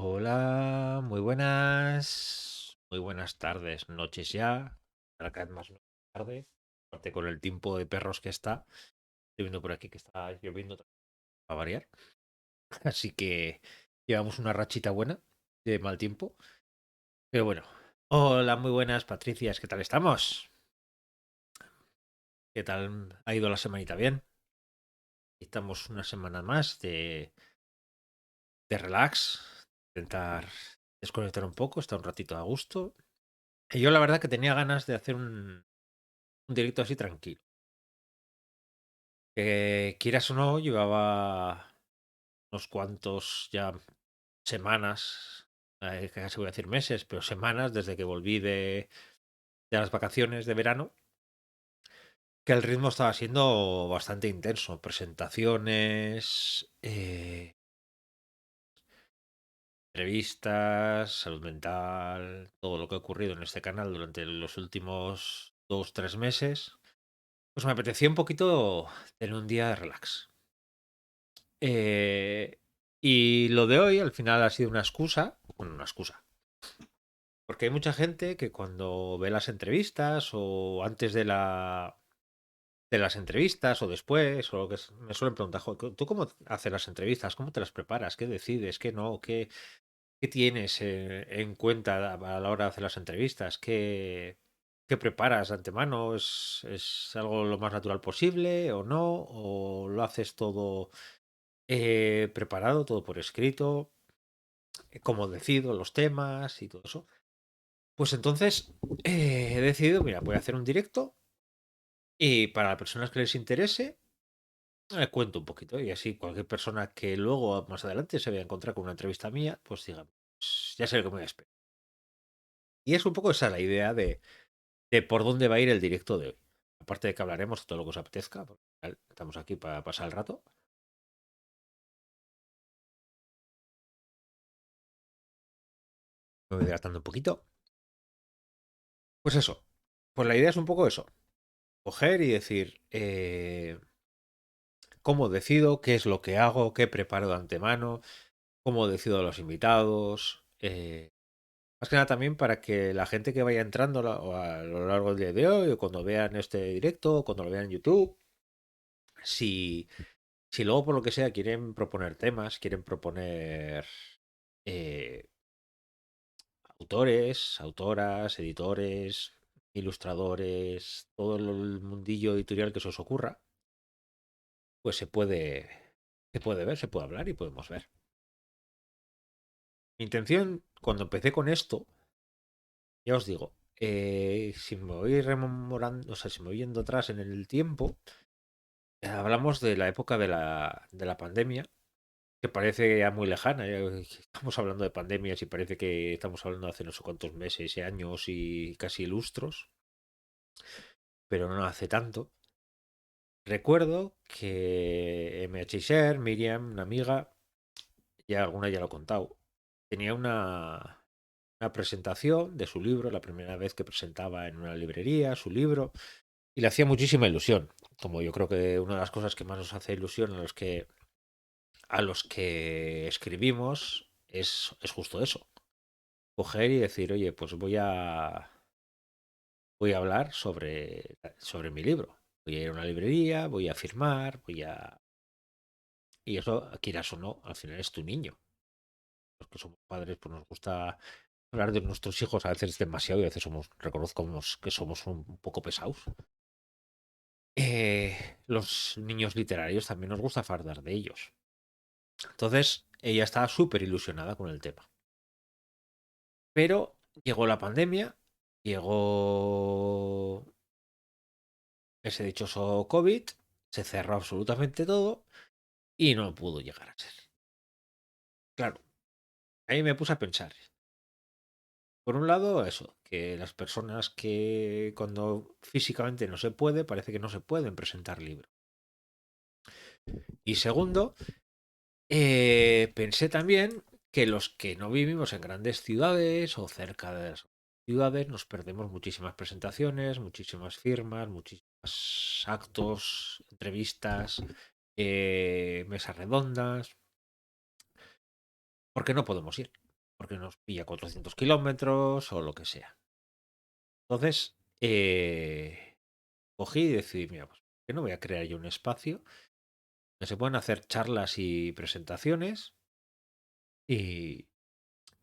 Hola, muy buenas tardes, noches ya, ahora cada vez más tarde, aparte con el tiempo de perros que está, estoy viendo por aquí que está lloviendo a variar, así que llevamos una rachita buena de mal tiempo, pero bueno. Hola, muy buenas, Patricias, ¿qué tal estamos? ¿Qué tal ha ido la semanita? ¿Bien? Estamos una semana más de relax, intentar desconectar un poco, estar un ratito a gusto. Y yo la verdad que tenía ganas de hacer un directo así tranquilo. Que quieras o no, llevaba unos cuantos ya semanas, casi voy a decir meses, pero semanas desde que volví de las vacaciones de verano, que el ritmo estaba siendo bastante intenso. Presentaciones, entrevistas, salud mental, todo lo que ha ocurrido en este canal durante los últimos 2, 3 meses. Pues me apetecía un poquito tener un día de relax. Eh, y lo de hoy al final ha sido una excusa, bueno, una excusa, porque hay mucha gente que cuando ve las entrevistas o antes de las entrevistas o después, o lo que me suelen preguntar: "Jo, ¿tú cómo haces las entrevistas? ¿Cómo te las preparas? ¿Qué decides? ¿Qué no? ¿Qué tienes en cuenta a la hora de hacer las entrevistas? ¿Qué preparas de antemano? ¿Es algo lo más natural posible o no? ¿O lo haces todo preparado, todo por escrito? ¿Cómo decido los temas y todo eso? Pues entonces he decidido, mira, voy a hacer un directo y para las personas que les interese, cuento un poquito y así cualquier persona que luego más adelante se vaya a encontrar con una entrevista mía, pues diga: "Pues ya sé lo que me voy a esperar". Y es un poco esa la idea de por dónde va a ir el directo de hoy. Aparte de que hablaremos de todo lo que os apetezca, porque al final estamos aquí para pasar el rato. Me voy hidratando un poquito. Pues eso. Pues la idea es un poco eso. Coger y decir, cómo decido, qué es lo que hago, qué preparo de antemano, cómo decido a los invitados. Más que nada también para que la gente que vaya entrando o a lo largo del día de hoy, o cuando vean este directo, o cuando lo vean en YouTube, si, si luego por lo que sea quieren proponer temas, quieren proponer eh, autores, autoras, editores, ilustradores, todo el mundillo editorial que se os ocurra, pues se puede ver, se puede hablar y podemos ver. Mi intención, cuando empecé con esto, ya os digo, si me voy rememorando, o sea, si me voy yendo atrás en el tiempo, hablamos de la época de la pandemia, que parece ya muy lejana. Estamos hablando de pandemias y parece que estamos hablando de hace no sé cuántos meses y años y casi lustros, pero no hace tanto. Recuerdo que MH Share, Miriam, una amiga, ya alguna ya lo he contado, tenía una presentación de su libro, la primera vez que presentaba en una librería su libro, y le hacía muchísima ilusión. Como yo creo que una de las cosas que más nos hace ilusión a los que escribimos es justo eso. Coger y decir: oye, pues voy a hablar sobre mi libro. Voy a ir a una librería, voy a firmar, Y eso, quieras o no, al final es tu niño. Los que somos padres, pues nos gusta hablar de nuestros hijos a veces demasiado y a veces reconozco que somos un poco pesados. Los niños literarios también nos gusta fardar de ellos. Entonces, ella estaba súper ilusionada con el tema. Pero llegó la pandemia, llegó ese dichoso COVID, se cerró absolutamente todo y no pudo llegar a ser. Claro, ahí me puse a pensar. Por un lado, eso, que las personas que cuando físicamente no se puede, parece que no se pueden presentar libros. Y segundo, pensé también que los que no vivimos en grandes ciudades o cerca de las ciudades nos perdemos muchísimas presentaciones, muchísimas firmas, muchísimos actos, entrevistas, mesas redondas, porque no podemos ir. porque nos pilla 400 kilómetros o lo que sea. Entonces, cogí y decidí, mira, pues, ¿por qué no voy a crear yo un espacio donde se pueden hacer charlas y presentaciones y,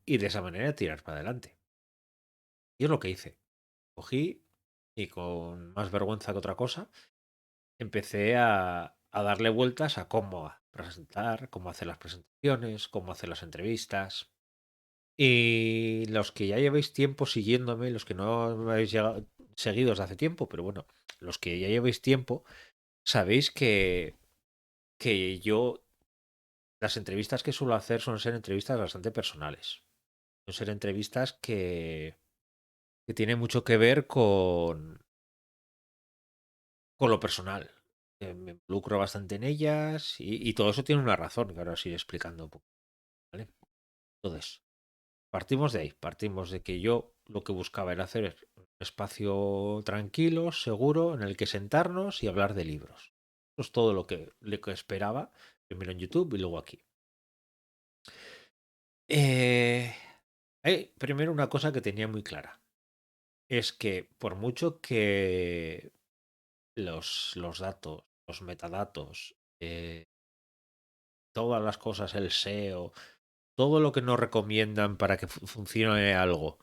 y de esa manera tirar para adelante? Y es lo que hice. Cogí y con más vergüenza que otra cosa, empecé a darle vueltas a cómo presentar, cómo hacer las presentaciones, cómo hacer las entrevistas. Y los que ya lleváis tiempo siguiéndome, los que no me habéis seguido desde hace tiempo, pero bueno, los que ya lleváis tiempo, sabéis que yo, las entrevistas que suelo hacer son ser entrevistas bastante personales. Son ser entrevistas que tienen mucho que ver con lo personal. Me involucro bastante en ellas y todo eso tiene una razón, que ahora os iré explicando un poco, ¿vale? Entonces, partimos de ahí, partimos de que yo lo que buscaba era hacer un espacio tranquilo, seguro, en el que sentarnos y hablar de libros. Eso es todo lo que esperaba, primero en YouTube y luego aquí. Eh, Hay primero una cosa que tenía muy clara, es que por mucho que los datos, los metadatos, todas las cosas, el SEO, todo lo que nos recomiendan para que funcione algo,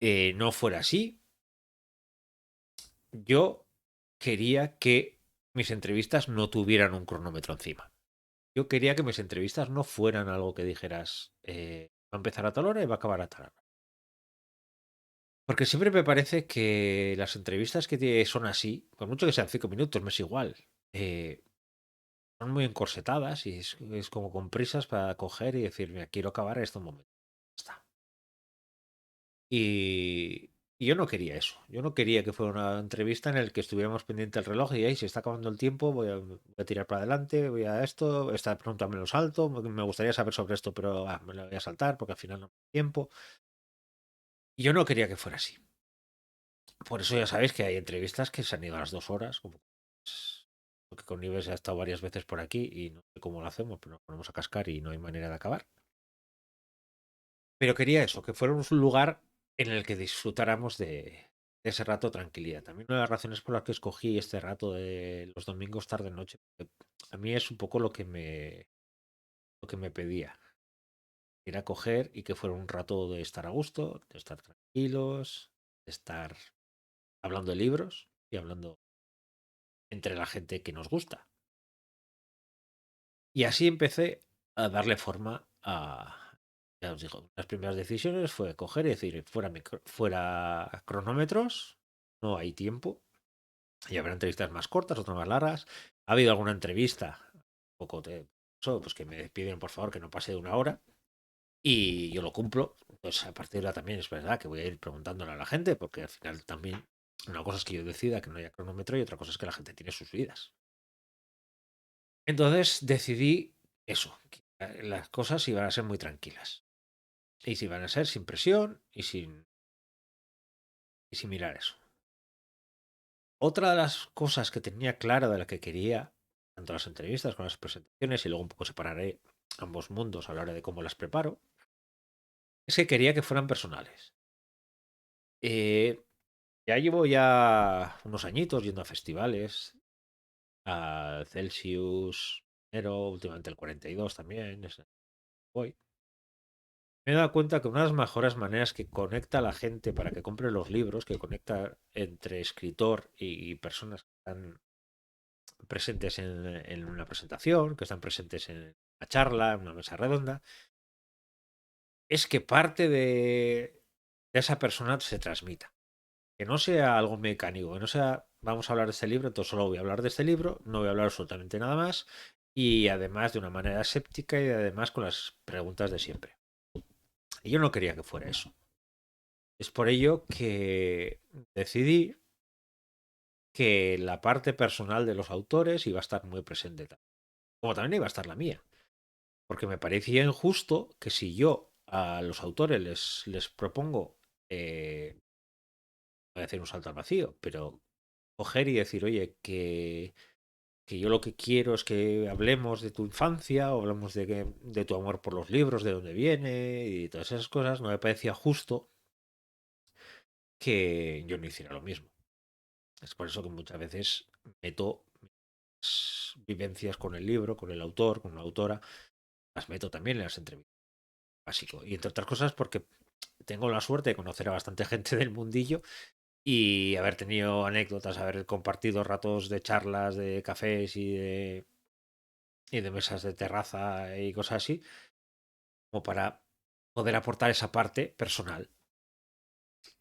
no fuera así, yo quería que mis entrevistas no tuvieran un cronómetro encima. Yo quería que mis entrevistas no fueran algo que dijeras, va a empezar a tal hora y va a acabar a tal hora. Porque siempre me parece que las entrevistas que son así, por mucho que sean 5 minutos, me es igual. Son muy encorsetadas y es como con prisas para coger y decir, mira, quiero acabar esto un momento. Ya está. Y yo no quería eso. Yo no quería que fuera una entrevista en la que estuviéramos pendiente del reloj y ahí se está acabando el tiempo, voy a tirar para adelante, voy a esto, esta pregunta me lo salto, me gustaría saber sobre esto, pero me lo voy a saltar porque al final no hay tiempo. Y yo no quería que fuera así. Por eso ya sabéis que hay entrevistas que se han ido a las 2 horas, como porque con Ives ha estado varias veces por aquí y no sé cómo lo hacemos, pero nos ponemos a cascar y no hay manera de acabar. Pero quería eso, que fuera un lugar en el que disfrutáramos de ese rato de tranquilidad. También una de las razones por las que escogí este rato de los domingos tarde-noche, a mí es un poco lo que me pedía. Era coger y que fuera un rato de estar a gusto, de estar tranquilos, de estar hablando de libros y hablando entre la gente que nos gusta. Y así empecé a darle forma a, ya os digo, las primeras decisiones fue coger y decir, fuera cronómetros, no hay tiempo, y habrá entrevistas más cortas, otras más largas. Ha habido alguna entrevista, un poco pues que me piden por favor que no pase de 1 hora, y yo lo cumplo. Pues a partir de ahora también es verdad que voy a ir preguntándole a la gente, porque al final también una cosa es que yo decida que no haya cronómetro y otra cosa es que la gente tiene sus vidas. Entonces decidí eso, que las cosas iban a ser muy tranquilas. Y si iban a ser sin presión y sin mirar eso. Otra de las cosas que tenía clara de la que quería, tanto las entrevistas como las presentaciones, y luego un poco separaré ambos mundos, hablaré de cómo las preparo, es que quería que fueran personales. Eh, ya llevo unos añitos yendo a festivales, a Celsius, Nero, últimamente el 42 también, voy. Me he dado cuenta que una de las mejores maneras que conecta a la gente para que compre los libros, que conecta entre escritor y personas que están presentes en una presentación, que están presentes en una charla, en una mesa redonda, es que parte de esa persona se transmita. Que no sea algo mecánico, que no sea, vamos a hablar de este libro, entonces solo voy a hablar de este libro, no voy a hablar absolutamente nada más, y además de una manera escéptica y además con las preguntas de siempre. Y yo no quería que fuera eso. Es por ello que decidí que la parte personal de los autores iba a estar muy presente, como también iba a estar la mía, porque me parecía injusto que si yo a los autores les propongo, voy a decir un salto al vacío, pero coger y decir, oye, que que yo lo que quiero es que hablemos de tu infancia, o hablemos de tu amor por los libros, de dónde viene y todas esas cosas, no me parecía justo que yo no hiciera lo mismo. Es por eso que muchas veces meto vivencias con el libro, con el autor, con la autora, las meto también en las entrevistas. Básico. Y entre otras cosas porque tengo la suerte de conocer a bastante gente del mundillo y haber tenido anécdotas, haber compartido ratos de charlas, de cafés y de mesas de terraza y cosas así, como para poder aportar esa parte personal.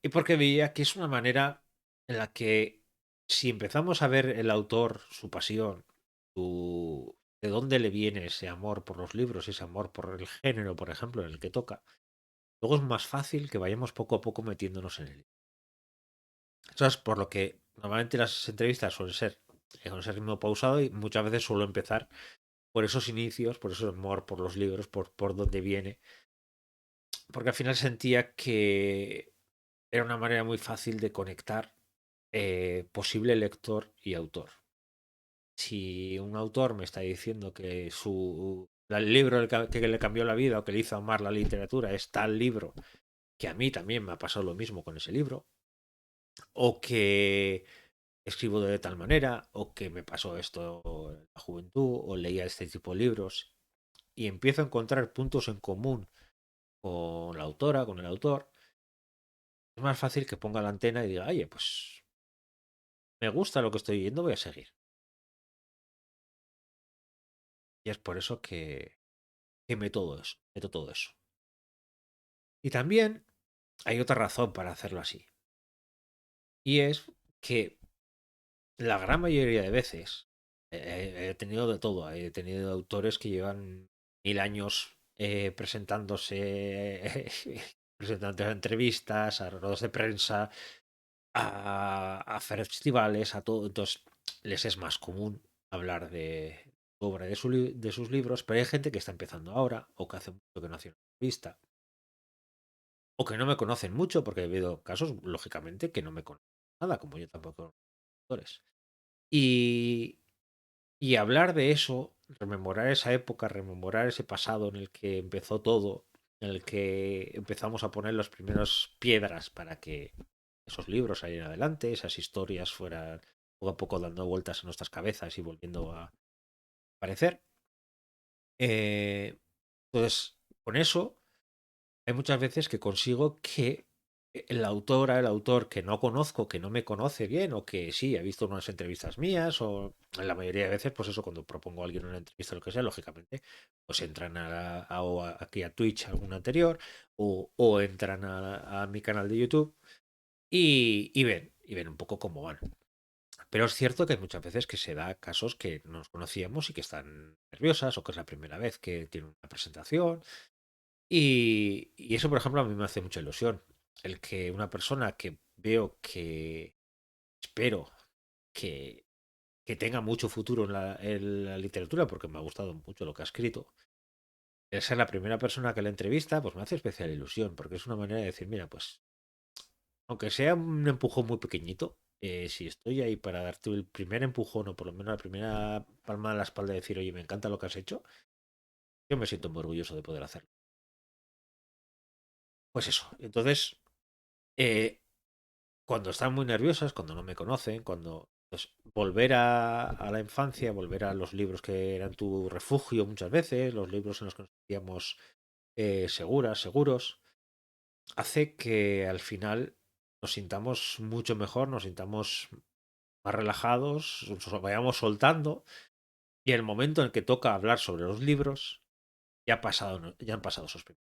Y porque veía que es una manera en la que si empezamos a ver el autor, su pasión, de dónde le viene ese amor por los libros, ese amor por el género, por ejemplo, en el que toca, luego es más fácil que vayamos poco a poco metiéndonos en él. Eso es por lo que normalmente las entrevistas suelen ser con ese ritmo pausado y muchas veces suelo empezar por esos inicios, por ese amor por los libros, por dónde viene, porque al final sentía que era una manera muy fácil de conectar posible lector y autor. Si un autor me está diciendo que el libro que le cambió la vida o que le hizo amar la literatura es tal libro, que a mí también me ha pasado lo mismo con ese libro, o que escribo de tal manera, o que me pasó esto en la juventud, o leía este tipo de libros, y empiezo a encontrar puntos en común con la autora, con el autor, es más fácil que ponga la antena y diga, oye, pues me gusta lo que estoy viendo, voy a seguir. Y es por eso que meto todo eso. Y también hay otra razón para hacerlo así. Y es que la gran mayoría de veces he tenido de todo. He tenido autores que llevan 1000 años presentándose, presentándose a entrevistas, a ruedas de prensa, a festivales, a todo. Entonces, les es más común hablar de su obra, de sus libros, pero hay gente que está empezando ahora, o que hace mucho que no hace una entrevista, o que no me conocen mucho, porque he habido casos, lógicamente, que no me conocen nada, como yo tampoco conozco autores. Y, y hablar de eso, rememorar esa época, rememorar ese pasado en el que empezó todo, en el que empezamos a poner las primeras piedras para que esos libros salieran adelante, esas historias fueran poco a poco dando vueltas en nuestras cabezas y volviendo a aparecer. Eh, entonces, con eso, hay muchas veces que consigo que la autora, el autor que no conozco, que no me conoce bien, o que sí ha visto unas entrevistas mías, o en la mayoría de veces, pues eso, cuando propongo a alguien una entrevista o lo que sea, lógicamente, pues entran aquí a Twitch algún anterior, o entran a mi canal de YouTube y ven un poco cómo van. Pero es cierto que hay muchas veces que se da casos que no nos conocíamos y que están nerviosas o que es la primera vez que tienen una presentación. Y eso, por ejemplo, a mí me hace mucha ilusión. El que una persona que veo que espero que, que tenga mucho futuro en la literatura, porque me ha gustado mucho lo que ha escrito, el ser la primera persona que la entrevista, pues me hace especial ilusión, porque es una manera de decir, mira, pues, aunque sea un empujón muy pequeñito, si estoy ahí para darte el primer empujón o por lo menos la primera palma de la espalda y decir, oye, me encanta lo que has hecho, yo me siento muy orgulloso de poder hacerlo. Pues eso, entonces, eh, cuando están muy nerviosas, cuando no me conocen, cuando pues, volver a la infancia, volver a los libros que eran tu refugio muchas veces, los libros en los que nos sentíamos seguras, seguros, hace que al final nos sintamos mucho mejor, nos sintamos más relajados, nos vayamos soltando y el momento en que toca hablar sobre los libros ya, ya han pasado esos primeros.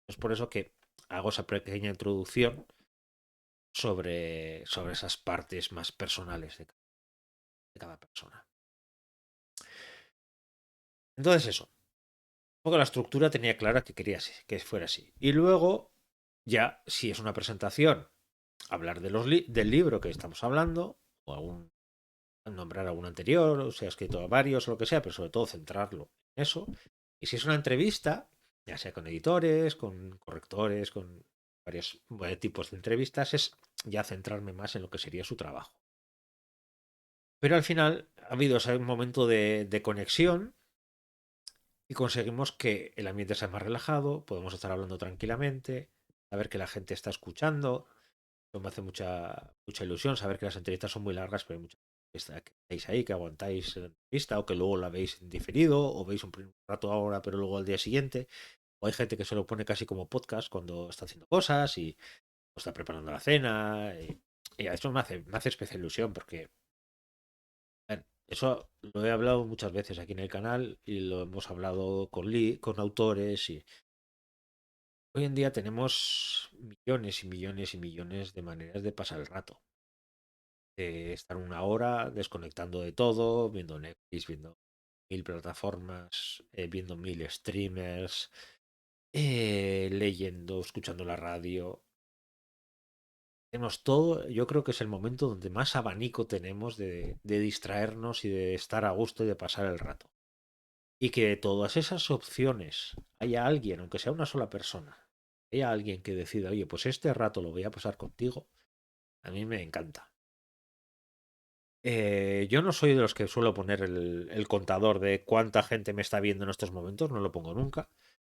Es por eso que hago esa pequeña introducción sobre esas partes más personales de cada persona. Entonces eso, un poco la estructura tenía clara que quería que fuera así. Y luego, ya, si es una presentación, hablar del libro que estamos hablando, o nombrar algún anterior, o sea, escrito a varios o lo que sea, pero sobre todo centrarlo en eso. Y si es una entrevista, ya sea con editores, con correctores, con varios tipos de entrevistas, es ya centrarme más en lo que sería su trabajo. Pero al final ha habido ese momento de conexión y conseguimos que el ambiente sea más relajado, podemos estar hablando tranquilamente, saber que la gente está escuchando. Eso me hace mucha ilusión saber que las entrevistas son muy largas, pero hay mucha gente que estáis ahí, que aguantáis la entrevista, o que luego la veis en diferido, o veis un rato ahora, pero luego al día siguiente. O hay gente que se lo pone casi como podcast cuando está haciendo cosas y está preparando la cena. Y eso me hace especial ilusión porque eso lo he hablado muchas veces aquí en el canal y lo hemos hablado con autores y hoy en día tenemos millones y millones y millones de maneras de pasar el rato. De estar una hora desconectando de todo, viendo Netflix, viendo mil plataformas, viendo mil streamers, leyendo, escuchando la radio. Tenemos todo, yo creo que es el momento donde más abanico tenemos de distraernos y de estar a gusto y de pasar el rato. Y que de todas esas opciones haya alguien, aunque sea una sola persona, haya alguien que decida, oye, pues este rato lo voy a pasar contigo, a mí me encanta. Yo no soy de los que suelo poner el contador de cuánta gente me está viendo en estos momentos, no lo pongo nunca.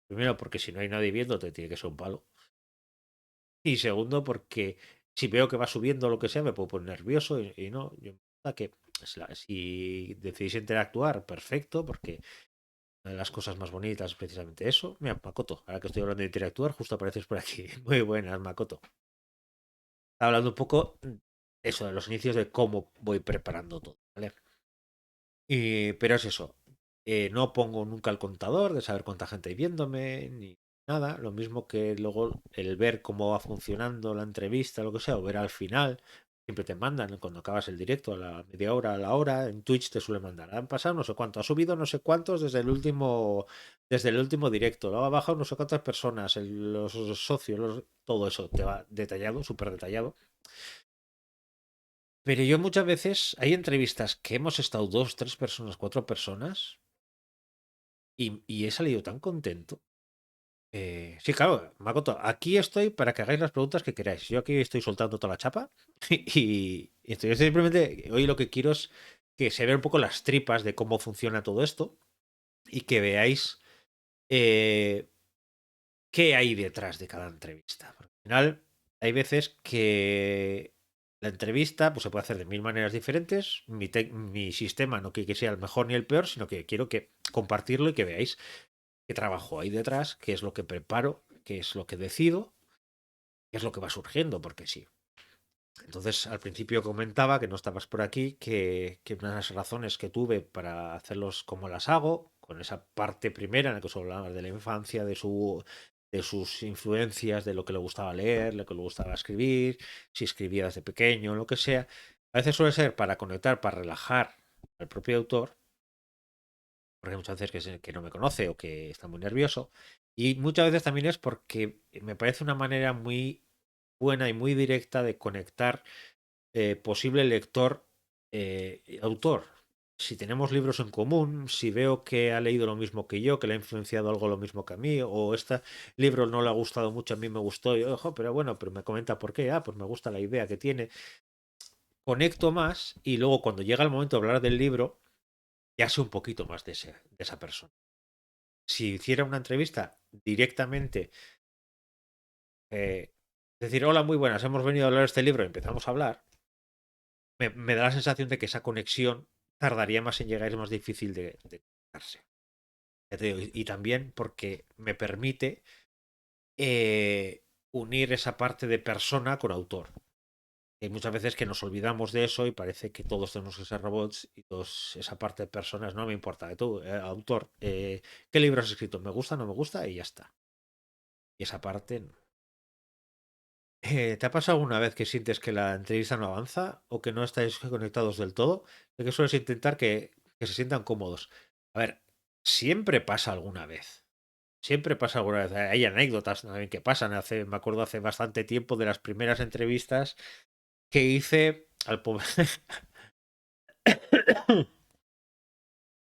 Primero, porque si no hay nadie viéndote, tiene que ser un palo. Y segundo, porque si veo que va subiendo lo que sea, me puedo poner nervioso y no. Yo, que si decidís interactuar, perfecto, porque una de las cosas más bonitas es precisamente eso. Mira, Makoto, ahora que estoy hablando de interactuar, justo apareces por aquí. Muy buenas, Makoto. Estaba hablando un poco eso, de los inicios de cómo voy preparando todo, ¿vale? Pero es eso. No pongo nunca el contador de saber cuánta gente hay viéndome, ni nada. Lo mismo que luego el ver cómo va funcionando la entrevista, lo que sea, o ver al final. Siempre te mandan cuando acabas el directo a la media hora, a la hora. En Twitch te suele mandar. Han pasado no sé cuánto, ha subido no sé cuántos desde el último directo. Lo ha bajado no sé cuántas personas, los socios, todo eso te va detallado, súper detallado. Pero yo muchas veces hay entrevistas que hemos estado dos, tres personas, cuatro personas y he salido tan contento. Sí, claro, Makoto, aquí estoy para que hagáis las preguntas que queráis. Yo aquí estoy soltando toda la chapa y estoy simplemente, hoy lo que quiero es que se vean un poco las tripas de cómo funciona todo esto y que veáis eh, qué hay detrás de cada entrevista. Porque al final, hay veces que la entrevista pues, se puede hacer de mil maneras diferentes. Mi sistema no quiere que sea el mejor ni el peor, sino que quiero que compartirlo y que veáis qué trabajo hay detrás, qué es lo que preparo, qué es lo que decido, qué es lo que va surgiendo, porque sí. Entonces, al principio comentaba que no estabas por aquí, que una de las razones que tuve para hacerlos como las hago, con esa parte primera en la que os hablaba de la infancia, de sus influencias, de lo que le gustaba leer, lo que le gustaba escribir, si escribía desde pequeño, lo que sea, a veces suele ser para conectar, para relajar al propio autor, porque hay muchas veces que no me conoce o que está muy nervioso, y muchas veces también es porque me parece una manera muy buena y muy directa de conectar posible lector autor. Si tenemos libros en común, si veo que ha leído lo mismo que yo, que le ha influenciado algo lo mismo que a mí, o este libro no le ha gustado mucho, a mí me gustó, y ojo, pero bueno, pero me comenta por qué, pues me gusta la idea que tiene, conecto más y luego cuando llega el momento de hablar del libro, ya sé un poquito más de esa persona. Si hiciera una entrevista directamente, decir, hola, muy buenas, hemos venido a hablar de este libro y empezamos a hablar, me da la sensación de que esa conexión tardaría más en llegar, es más difícil de conectarse. Y también porque me permite unir esa parte de persona con autor. Hay muchas veces que nos olvidamos de eso y parece que todos tenemos que ser robots y todos esa parte de personas no me importa. De tú, autor, ¿qué libro has escrito? ¿Me gusta? ¿No me gusta? Y ya está. Y esa parte no. ¿Te ha pasado alguna vez que sientes que la entrevista no avanza o que no estáis conectados del todo? De que sueles intentar que se sientan cómodos. A ver, siempre pasa alguna vez. Siempre pasa alguna vez. Hay anécdotas también que pasan. Me acuerdo hace bastante tiempo de las primeras entrevistas que hice al pobre,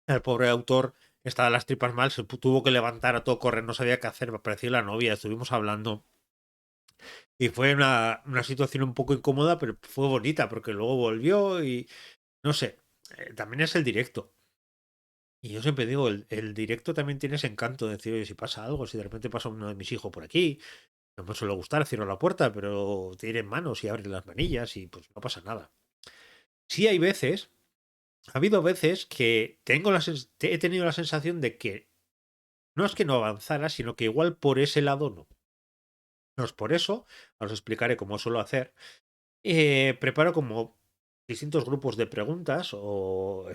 al pobre autor. Estaba las tripas mal, se tuvo que levantar a todo correr, no sabía qué hacer. Me pareció la novia, estuvimos hablando. Y fue una situación un poco incómoda, pero fue bonita porque luego volvió y no sé. también es el directo. Y yo siempre digo, el directo también tiene ese encanto de decir, oye, si pasa algo, si de repente pasa uno de mis hijos por aquí, no me suele gustar, cierro la puerta, pero tiene manos y abre las manillas y pues no pasa nada. Sí hay veces, ha habido veces que he tenido la sensación de que no es que no avanzara, sino que igual por ese lado no. No es por eso, os explicaré cómo suelo hacer. Preparo como distintos grupos de preguntas o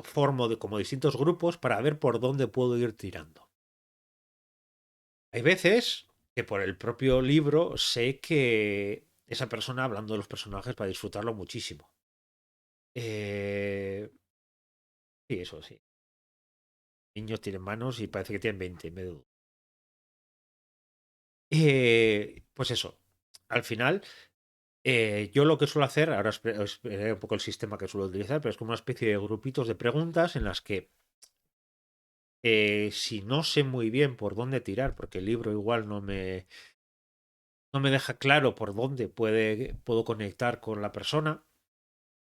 formo como distintos grupos para ver por dónde puedo ir tirando. Hay veces que por el propio libro sé que esa persona hablando de los personajes va a disfrutarlo muchísimo. Sí, eso sí. Niños tienen manos y parece que tienen 20 en vez de uno. Pues eso. Al final, yo lo que suelo hacer, ahora os veré un poco el sistema que suelo utilizar, pero es como una especie de grupitos de preguntas en las que si no sé muy bien por dónde tirar, porque el libro igual no me deja claro por dónde puedo conectar con la persona,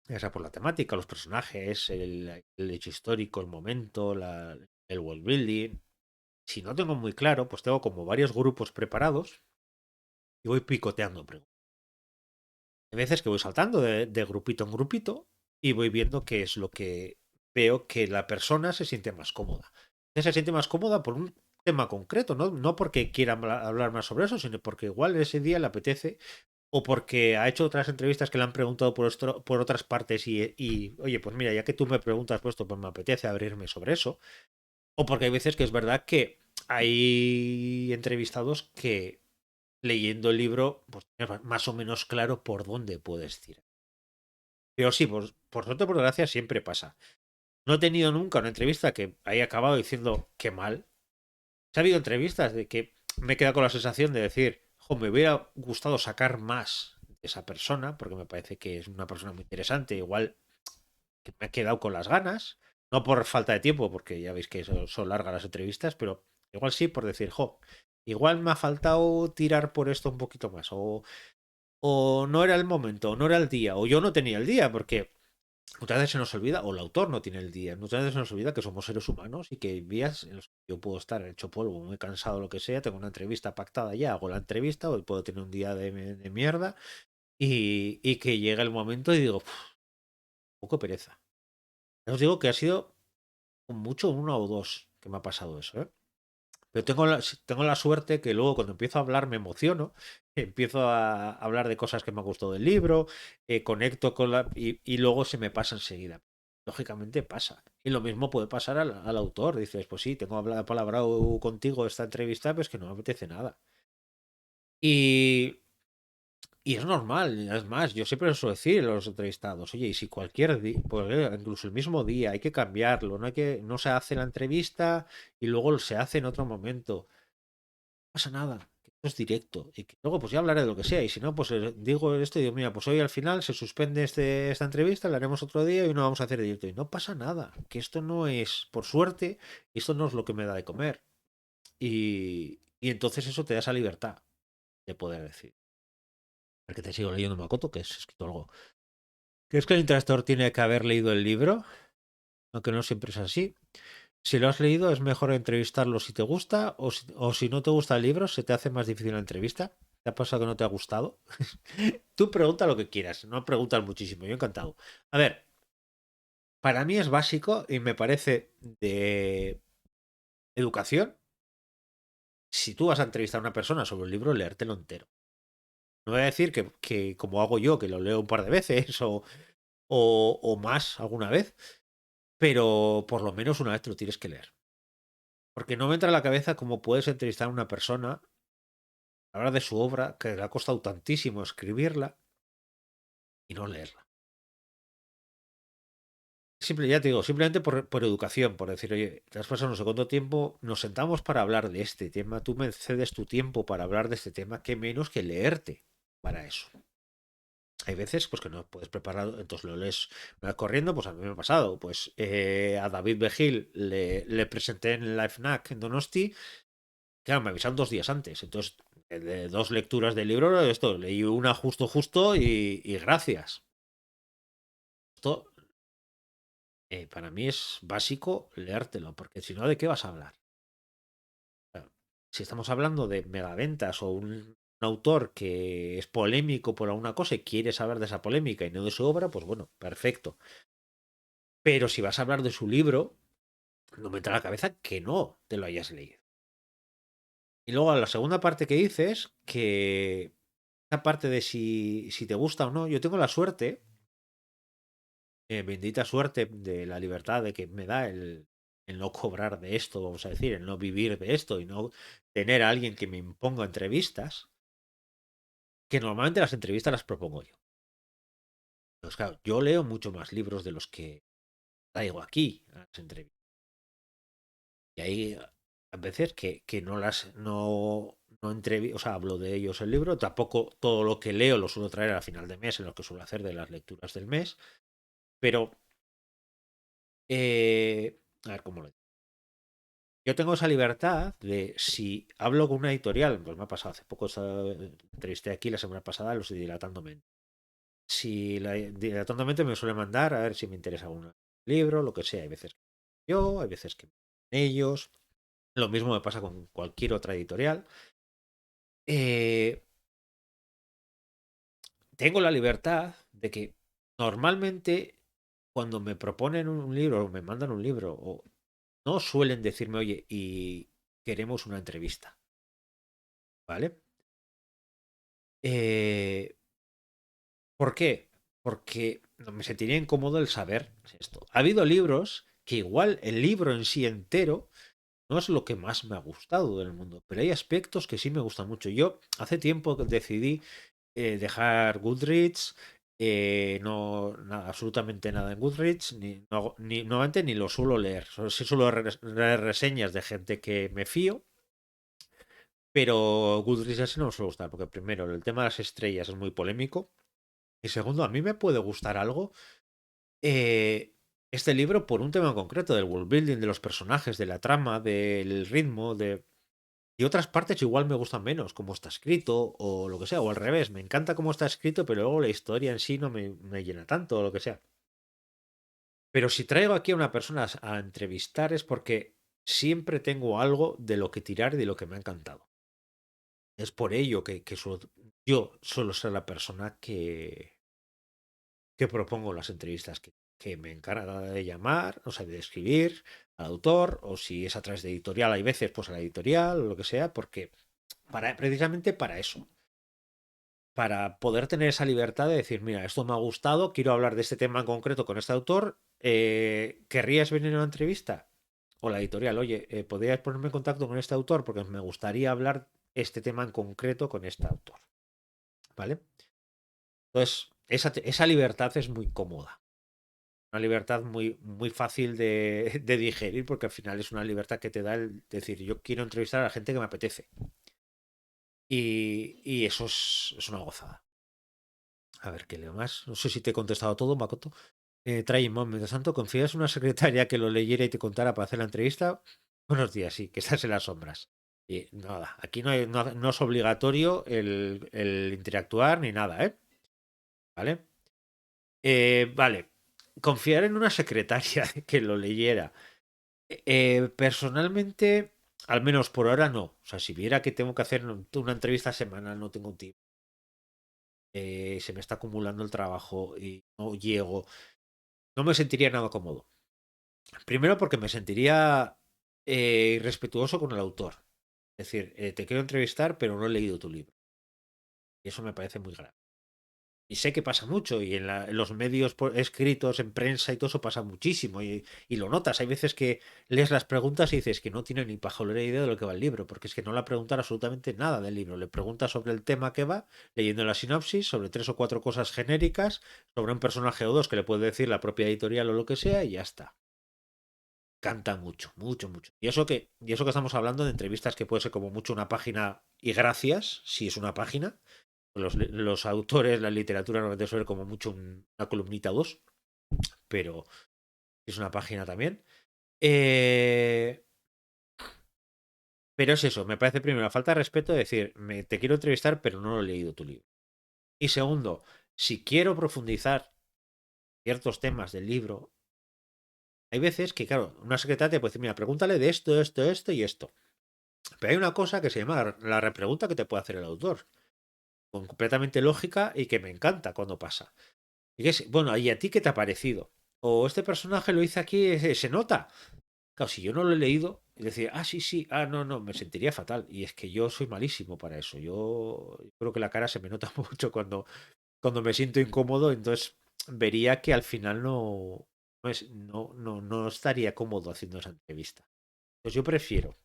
ya sea por la temática, los personajes, el hecho histórico, el momento, el world building. Si no tengo muy claro, pues tengo como varios grupos preparados y voy picoteando preguntas. Hay veces que voy saltando de grupito en grupito y voy viendo qué es lo que veo que la persona se siente más cómoda. Se siente más cómoda por un tema concreto, no porque quiera hablar más sobre eso, sino porque igual ese día le apetece o porque ha hecho otras entrevistas que le han preguntado por otras partes oye, pues mira, ya que tú me preguntas por esto, pues me apetece abrirme sobre eso. O porque hay veces que es verdad que hay entrevistados que leyendo el libro, pues tienes más o menos claro por dónde puedes tirar. Pero sí, por suerte, por desgracia, siempre pasa. No he tenido nunca una entrevista que haya acabado diciendo qué mal. Ha habido entrevistas de que me he quedado con la sensación de decir, jo, me hubiera gustado sacar más de esa persona, porque me parece que es una persona muy interesante. Igual que me he quedado con las ganas, no por falta de tiempo, porque ya veis que son largas las entrevistas, pero igual sí por decir, jo, igual me ha faltado tirar por esto un poquito más, o no era el momento, o no era el día, o yo no tenía el día, porque muchas veces se nos olvida, o el autor no tiene el día, muchas veces se nos olvida que somos seres humanos y que hay días en los que yo puedo estar hecho polvo, muy cansado, lo que sea, tengo una entrevista pactada ya, hago la entrevista, o puedo tener un día de mierda, y que llega el momento y digo, un poco pereza. Ya os digo que ha sido con mucho uno o dos que me ha pasado eso, ¿eh? Pero tengo la suerte que luego cuando empiezo a hablar me emociono, empiezo a hablar de cosas que me han gustado del libro, conecto con y luego se me pasa enseguida. Lógicamente pasa. Y lo mismo puede pasar al autor. Dices, pues sí, tengo palabrado contigo esta entrevista, pues que no me apetece nada. Y, y es normal, es más, yo siempre lo suelo decir a los entrevistados, oye, y si cualquier día, pues incluso el mismo día, hay que cambiarlo, no se hace la entrevista y luego se hace en otro momento. Pasa nada, que esto es directo y que luego pues ya hablaré de lo que sea y si no pues digo esto y digo mira pues hoy al final se suspende esta entrevista, la haremos otro día y no vamos a hacer directo y no pasa nada, que esto no es por suerte, esto no es lo que me da de comer y entonces eso te da esa libertad de poder decir, porque te sigo leyendo Makoto que es escrito algo. ¿Crees que el interactor tiene que haber leído el libro? Aunque no siempre es así. Si lo has leído, es mejor entrevistarlo si te gusta, o si no te gusta el libro, se te hace más difícil la entrevista. ¿Te ha pasado que no te ha gustado? Tú pregunta lo que quieras, no preguntas muchísimo, yo encantado. A ver, para mí es básico y me parece de educación. Si tú vas a entrevistar a una persona sobre un libro, leértelo entero. No voy a decir que como hago yo, que lo leo un par de veces o más alguna vez, pero por lo menos una vez te lo tienes que leer. Porque no me entra en la cabeza cómo puedes entrevistar a una persona, hablar de su obra, que le ha costado tantísimo escribirla y no leerla. Ya te digo, simplemente por educación, por decir, oye, te has pasado no sé cuánto tiempo, nos sentamos para hablar de este tema, tú me cedes tu tiempo para hablar de este tema, qué menos que leerte para eso. Hay veces pues que no puedes preparar, entonces lo lees corriendo, pues a mí me ha pasado. Pues a David Begil le presenté en la FNAC en Donosti. Claro, me avisaron 2 días antes. Entonces, de 2 lecturas del libro, esto, leí una justo y gracias. esto para mí es básico leértelo, porque si no, ¿de qué vas a hablar? Si estamos hablando de megaventas o un autor que es polémico por alguna cosa y quiere saber de esa polémica y no de su obra, pues bueno, perfecto. Pero si vas a hablar de su libro, no me entra a la cabeza que no te lo hayas leído. Y luego la segunda parte que dices, que esa parte de si te gusta o no, yo tengo la suerte, bendita suerte de la libertad de que me da el no cobrar de esto, vamos a decir, el no vivir de esto y no tener a alguien que me imponga entrevistas, que normalmente las entrevistas las propongo yo. Pues claro, yo leo mucho más libros de los que traigo aquí a las entrevistas. Y hay a veces que no o sea, hablo de ellos el libro. Tampoco todo lo que leo lo suelo traer al final de mes, en lo que suelo hacer de las lecturas del mes. Pero, a ver cómo lo digo. Yo tengo esa libertad de si hablo con una editorial, pues me ha pasado hace poco, entrevisté aquí la semana pasada los de Dilatándome. Si la Dilatándome me suele mandar a ver si me interesa algún libro, lo que sea. Hay veces que yo, hay veces que ellos. Lo mismo me pasa con cualquier otra editorial. Eh, Tengo la libertad de que normalmente cuando me proponen un libro o me mandan un libro, no suelen decirme, oye, y queremos una entrevista. ¿Vale? Eh, ¿Por qué? Porque me sentiría incómodo el saber esto. Ha habido libros que igual el libro en sí entero no es lo que más me ha gustado del mundo, pero hay aspectos que sí me gustan mucho. Yo hace tiempo que decidí dejar Goodreads, no, nada, absolutamente nada en Goodreads, normalmente ni lo suelo leer. Sí suelo leer reseñas de gente que me fío, pero Goodreads así no me suele gustar, porque primero, el tema de las estrellas es muy polémico, y segundo, a mí me puede gustar algo. eh, este libro por un tema en concreto, del world building, de los personajes, de la trama, del ritmo, y otras partes igual me gustan menos, cómo está escrito o lo que sea, o al revés, me encanta cómo está escrito, pero luego la historia en sí no me llena tanto o lo que sea. Pero si traigo aquí a una persona a entrevistar es porque siempre tengo algo de lo que tirar y de lo que me ha encantado. Es por ello que yo suelo ser la persona que propongo las entrevistas, que me encarga de llamar, o sea, de escribir al autor, o si es a través de editorial, hay veces pues a la editorial o lo que sea, porque precisamente para eso, para poder tener esa libertad de decir, mira, esto me ha gustado, quiero hablar de este tema en concreto con este autor, ¿querrías venir a una entrevista? O la editorial, oye, ¿podrías ponerme en contacto con este autor? Porque me gustaría hablar este tema en concreto con este autor. ¿Vale? Entonces, esa libertad es muy cómoda. Una libertad muy, muy fácil de digerir porque al final es una libertad que te da el decir, yo quiero entrevistar a la gente que me apetece. Y eso es una gozada. A ver, ¿qué leo más? No sé si te he contestado todo, Makoto. Traimon, mientras tanto, ¿confías en una secretaria que lo leyera y te contara para hacer la entrevista? Buenos días, sí, que estás en las sombras. Y nada, aquí no es obligatorio el interactuar ni nada, ¿eh? ¿Vale? Vale. Confiar en una secretaria que lo leyera. Personalmente, al menos por ahora no. O sea, si viera que tengo que hacer una entrevista semanal, no tengo tiempo. Se me está acumulando el trabajo y no llego. No me sentiría nada cómodo. Primero porque me sentiría irrespetuoso con el autor. Es decir, te quiero entrevistar, pero no he leído tu libro. Y eso me parece muy grave. Y sé que pasa mucho, y en los medios escritos, en prensa y todo eso pasa muchísimo, y lo notas. Hay veces que lees las preguntas y dices que no tiene ni pajolera idea de lo que va el libro, porque es que no le preguntan absolutamente nada del libro. Le pregunta sobre el tema que va, leyendo la sinopsis, sobre tres o cuatro cosas genéricas, sobre un personaje o dos que le puede decir la propia editorial o lo que sea, y ya está. Canta mucho, mucho, mucho. Y eso que estamos hablando de entrevistas que puede ser como mucho una página y gracias, si es una página. Los autores, la literatura normalmente suele como mucho una columnita o dos, pero es una página también. Eh, pero es eso, me parece primero la falta de respeto de decir, te quiero entrevistar, pero no lo he leído tu libro. Y segundo, si quiero profundizar ciertos temas del libro, hay veces que, claro, una secretaria te puede decir, mira, pregúntale de esto, esto, esto y esto. Pero hay una cosa que se llama la repregunta que te puede hacer el autor, con completamente lógica y que me encanta cuando pasa. Y que es, bueno, ¿y a ti qué te ha parecido? O este personaje lo hice aquí, se nota. Claro, si yo no lo he leído, y decir, ah, sí, sí, ah, no, no, me sentiría fatal. Y es que yo soy malísimo para eso. Yo creo que la cara se me nota mucho cuando me siento incómodo, entonces vería que al final no estaría cómodo haciendo esa entrevista. Pues yo prefiero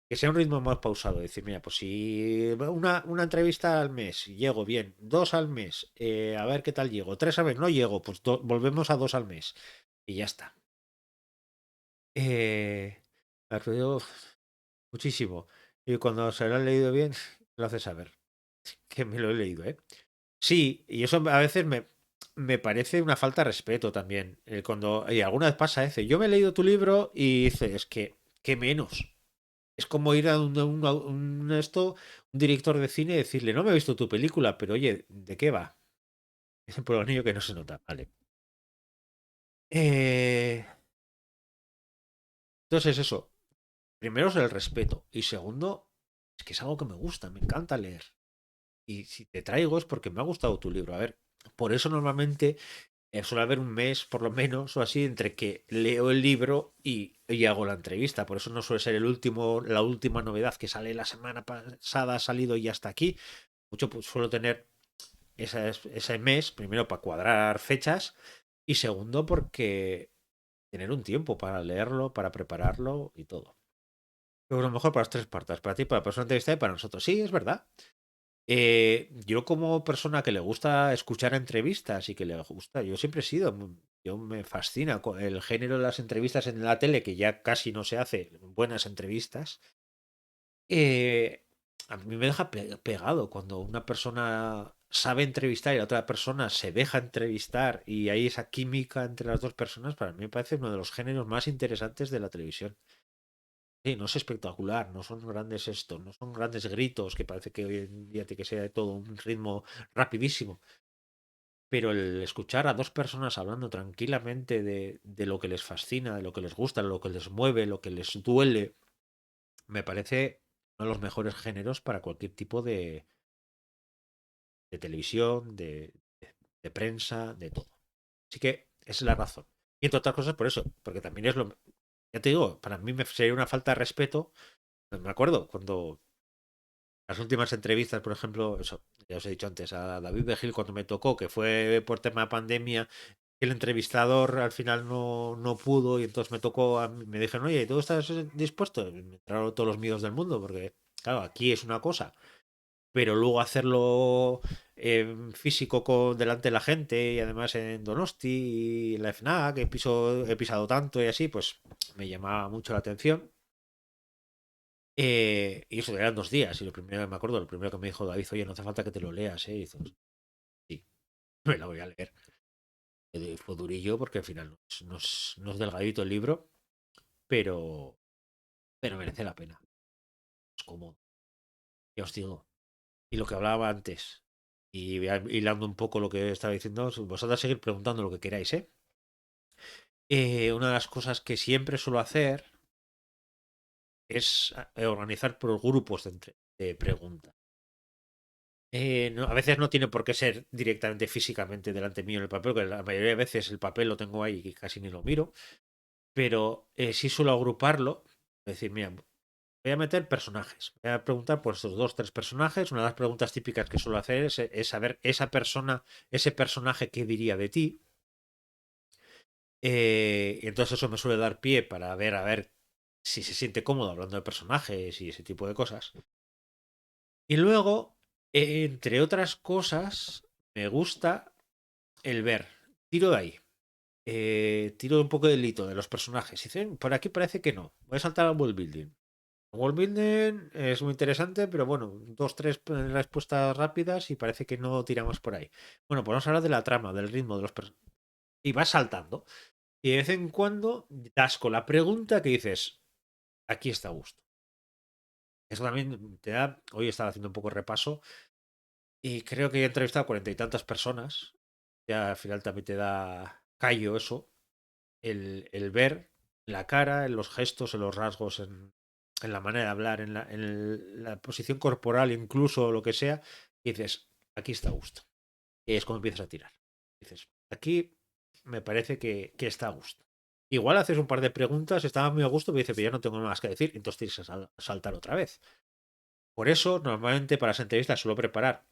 que sea un ritmo más pausado. Decir, mira, pues si una entrevista al mes, llego bien, dos al mes, a ver qué tal llego, tres al mes, no llego, pues volvemos a dos al mes. Y ya está. Me acuerdo muchísimo. Y cuando se lo han leído bien, lo hace saber. Que me lo he leído, ¿eh? Sí, y eso a veces me parece una falta de respeto también. Y alguna vez pasa, dice, yo me he leído tu libro y dice, es que menos. Es como ir a un director de cine y decirle, no me he visto tu película, pero oye, ¿de qué va? Es por lo niño que no se nota, vale. Eh, entonces eso, primero es el respeto y segundo, es que es algo que me gusta, me encanta leer. Y si te traigo es porque me ha gustado tu libro. A ver, por eso normalmente suele haber un mes, por lo menos, o así, entre que leo el libro y hago la entrevista. Por eso no suele ser la última novedad que sale la semana pasada, ha salido y ya está aquí. Mucho pues, suelo tener ese mes, primero para cuadrar fechas y segundo porque tener un tiempo para leerlo, para prepararlo y todo. Pero a lo mejor para las tres partes, para ti, para la persona entrevistada y para nosotros. Sí, es verdad. Yo como persona que le gusta escuchar entrevistas y que le gusta, yo siempre he sido, yo me fascina el género de las entrevistas en la tele, que ya casi no se hace buenas entrevistas. A mí me deja pegado cuando una persona sabe entrevistar y la otra persona se deja entrevistar y hay esa química entre las dos personas, para mí me parece uno de los géneros más interesantes de la televisión. Sí, no es espectacular, no son grandes esto, no son grandes gritos, que parece que hoy en día tiene que ser todo un ritmo rapidísimo. Pero el escuchar a dos personas hablando tranquilamente de lo que les fascina, de lo que les gusta, lo que les mueve, lo que les duele, me parece uno de los mejores géneros para cualquier tipo de televisión, de prensa, de todo. Así que esa es la razón. Y entre otras cosas por eso, porque también es lo... Ya te digo, para mí me sería una falta de respeto. Me acuerdo cuando las últimas entrevistas, por ejemplo, eso, ya os he dicho antes, a David Begil cuando me tocó, que fue por tema de pandemia, el entrevistador al final no pudo y entonces me tocó, me dijeron, oye, ¿tú estás dispuesto? Y me entraron todos los miedos del mundo, porque, claro, aquí es una cosa, pero luego hacerlo físico delante de la gente y además en Donosti y en la FNAC, he pisado tanto y así, pues me llamaba mucho la atención. Y eso eran 2 días. Y lo primero que me acuerdo, lo primero que me dijo David, oye, no hace falta que te lo leas, ¿eh? Y dices, sí, me la voy a leer. Fue durillo porque al final no es delgadito el libro, pero, pero merece la pena. Es cómodo. Ya os digo. Y lo que hablaba antes, y hilando un poco lo que estaba diciendo, vosotros seguir preguntando lo que queráis, ¿eh? Una de las cosas que siempre suelo hacer es organizar por grupos de preguntas. A veces no tiene por qué ser directamente físicamente delante mío en el papel, porque la mayoría de veces el papel lo tengo ahí y casi ni lo miro, pero sí suelo agruparlo, es decir, mira, voy a meter personajes, voy a preguntar por estos dos, tres personajes, una de las preguntas típicas que suelo hacer es saber esa persona, ese personaje qué diría de ti, y entonces eso me suele dar pie para ver, a ver si se siente cómodo hablando de personajes y ese tipo de cosas. Y luego, entre otras cosas, me gusta el ver. Tiro de ahí. Tiro un poco del hito de los personajes. Dicen, por aquí parece que no. Voy a saltar al world building. El world building es muy interesante, pero bueno, dos, tres respuestas rápidas y parece que no tiramos por ahí. Bueno, pues vamos a hablar de la trama, del ritmo de los personajes. Y vas saltando. Y de vez en cuando das con la pregunta que dices, aquí está a gusto. Eso también te da. Hoy estaba haciendo un poco de repaso y creo que he entrevistado a 40 y tantas personas. Ya al final también te da. callo eso, el ver la cara, en los gestos, en los rasgos, en la manera de hablar, en la posición corporal, incluso lo que sea, y dices, aquí está a gusto. Y es cuando empiezas a tirar. Dices, aquí me parece que está a gusto. Igual haces un par de preguntas, estaba muy a gusto, pero dice, pero ya no tengo nada más que decir, entonces tienes que saltar otra vez. Por eso, normalmente para las entrevistas suelo prepararlas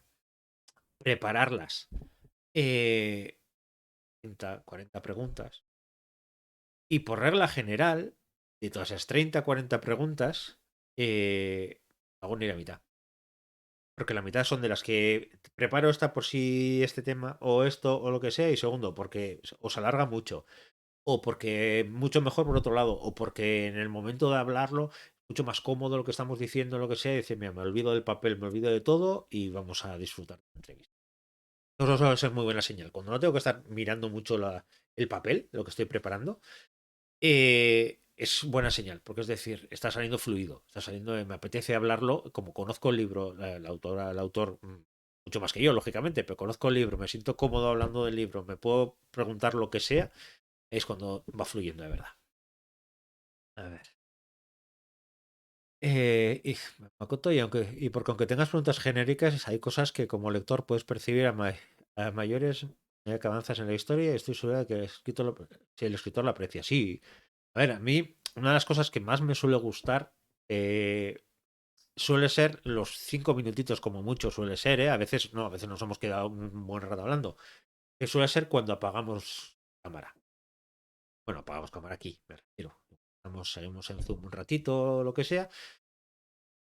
30, 40 preguntas. Y por regla general, de todas esas 30, 40 preguntas, hago ni la mitad. Porque la mitad son de las que preparo esta por si este tema o esto o lo que sea. Y segundo, porque os alarga mucho. O porque mucho mejor por otro lado. O porque en el momento de hablarlo, mucho más cómodo lo que estamos diciendo, lo que sea. Y dice, mira, me olvido del papel, me olvido de todo y vamos a disfrutar de la entrevista. Eso suele ser muy buena señal. Cuando no tengo que estar mirando mucho el papel, lo que estoy preparando, es buena señal, porque es decir, está saliendo fluido, está saliendo, me apetece hablarlo, como conozco el libro, la autora, el autor, mucho más que yo, lógicamente, pero conozco el libro, me siento cómodo hablando del libro, me puedo preguntar lo que sea, es cuando va fluyendo de verdad. A ver. Y, Makoto, y porque aunque tengas preguntas genéricas, hay cosas que como lector puedes percibir a mayores medida que avanzas en la historia y estoy segura de que si el escritor lo aprecia. Sí, a ver, a mí una de las cosas que más me suele gustar suele ser los 5 minutitos como mucho suele ser, ¿eh? A veces nos hemos quedado un buen rato hablando. Que suele ser cuando apagamos cámara. Bueno, apagamos cámara aquí, me refiero. Seguimos en Zoom un ratito, lo que sea.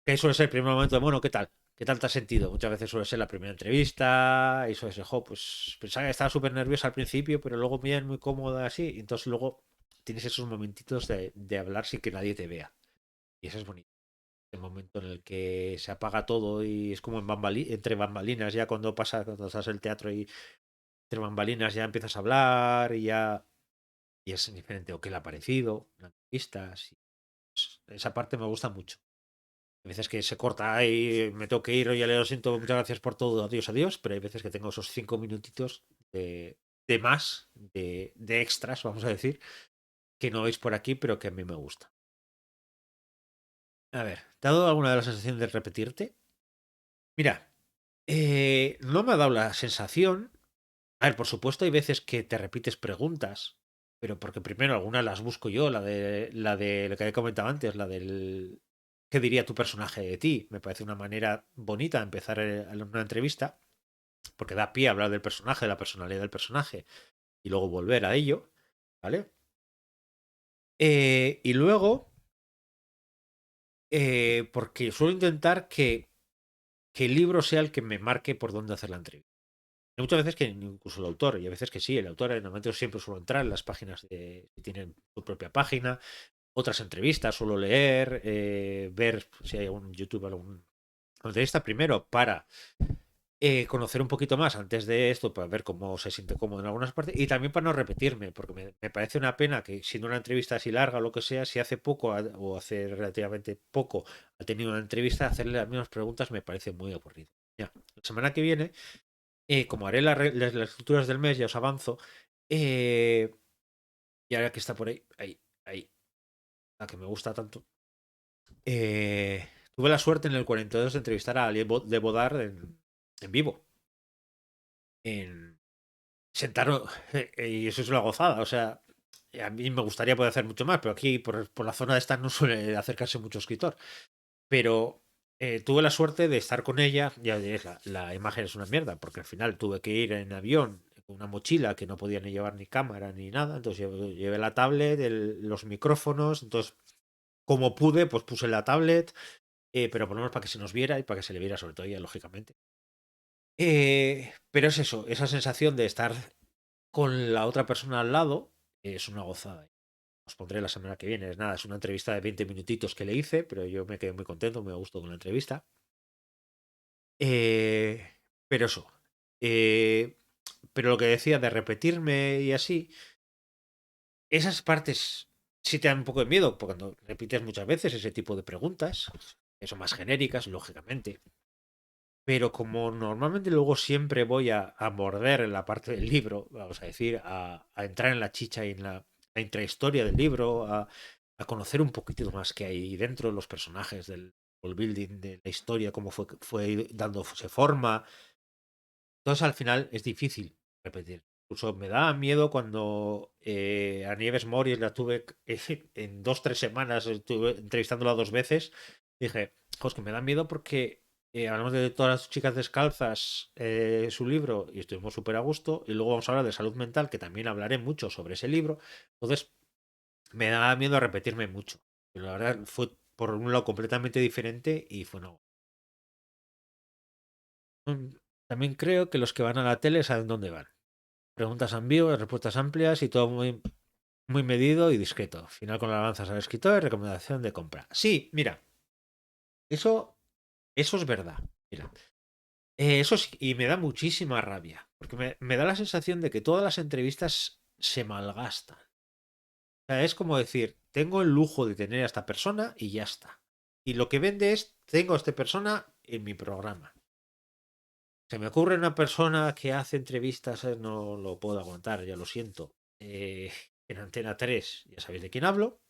Que suele ser el primer momento de, bueno, ¿qué tal? ¿Qué tal te has sentido? Muchas veces suele ser la primera entrevista y suele ser, jo, pues pensaba que estaba súper nerviosa al principio, pero luego bien, muy cómoda así. Y entonces luego tienes esos momentitos de hablar sin que nadie te vea. Y eso es bonito. El momento en el que se apaga todo y es como entre bambalinas, ya cuando estás en el teatro y entre bambalinas ya empiezas a hablar y es diferente o qué le ha parecido, las entrevistas. Esa parte me gusta mucho. Hay veces que se corta y me tengo que ir, oye, le lo siento, muchas gracias por todo, adiós, adiós, pero hay veces que tengo esos 5 minutitos de más, de extras, vamos a decir, que no veis por aquí, pero que a mí me gusta. A ver, ¿te ha dado alguna de la sensación de repetirte? Mira, no me ha dado la sensación. A ver, por supuesto, hay veces que te repites preguntas, pero porque primero algunas las busco yo, la de lo que he comentado antes, la del ¿qué diría tu personaje de ti? Me parece una manera bonita de empezar una entrevista, porque da pie a hablar del personaje, de la personalidad del personaje, y luego volver a ello, ¿vale? Y luego, porque suelo intentar que el libro sea el que me marque por dónde hacer la entrevista. Hay muchas veces que incluso el autor, y a veces que sí, el autor normalmente siempre suelo entrar en las páginas que tienen su propia página, otras entrevistas, suelo leer, ver si hay algún YouTube, algún entrevista primero para conocer un poquito más antes de esto, para ver cómo se siente cómodo en algunas partes, y también para no repetirme, porque me parece una pena que siendo una entrevista así larga o lo que sea, si hace poco o hace relativamente poco ha tenido una entrevista, hacerle las mismas preguntas me parece muy aburrido. Ya, la semana que viene como haré las lecturas del mes, ya os avanzo. eh, y ahora que está por ahí, ahí, la que me gusta tanto. Tuve la suerte en el 42 de entrevistar a Ali de Bodar en vivo. En sentarnos. Y eso es una gozada. O sea, a mí me gustaría poder hacer mucho más, pero aquí por la zona de esta no suele acercarse mucho escritor. Pero tuve la suerte de estar con ella. Ya es la imagen es una mierda, porque al final tuve que ir en avión con una mochila que no podía ni llevar ni cámara ni nada. Entonces llevé la tablet, los micrófonos. Entonces, como pude, pues puse la tablet, pero por lo menos para que se nos viera y para que se le viera sobre todo ella, lógicamente. Pero es eso, esa sensación de estar con la otra persona al lado es una gozada. Os pondré la semana que viene. Es nada, es una entrevista de 20 minutitos que le hice, pero yo me quedé muy contento, me gustó con la entrevista. Eh, pero eso. eh, pero lo que decía de repetirme y así, esas partes sí te dan un poco de miedo, porque cuando repites muchas veces ese tipo de preguntas, que son más genéricas, lógicamente. pero como normalmente luego siempre voy a morder en la parte del libro, vamos a decir, a entrar en la chicha y en la intrahistoria del libro, a conocer un poquito más que hay dentro de los personajes, del world building, de la historia, cómo fue dándose forma. Entonces al final es difícil repetir. Incluso me da miedo cuando a Nieves Moris la tuve en 2, 3 semanas, estuve entrevistándola 2 veces. Dije, pues que me da miedo porque hablamos de todas las chicas descalzas, su libro, y estuvimos súper a gusto. Y luego vamos a hablar de salud mental, que también hablaré mucho sobre ese libro. Entonces me da miedo a repetirme mucho. Pero la verdad fue por un lado completamente diferente y fue no. También creo que los que van a la tele saben dónde van. Preguntas ambiguas, respuestas amplias y todo muy medido y discreto. Final con alabanzas al escritor y recomendación de compra. Sí, mira, eso, eso es verdad. Mira, eso sí, y me da muchísima rabia, porque me da la sensación de que todas las entrevistas se malgastan. O sea, es como decir, tengo el lujo de tener a esta persona y ya está. Y lo que vende es, tengo a esta persona en mi programa. Se me ocurre una persona que hace entrevistas, no lo puedo aguantar, ya lo siento. En Antena 3, ya sabéis de quién hablo.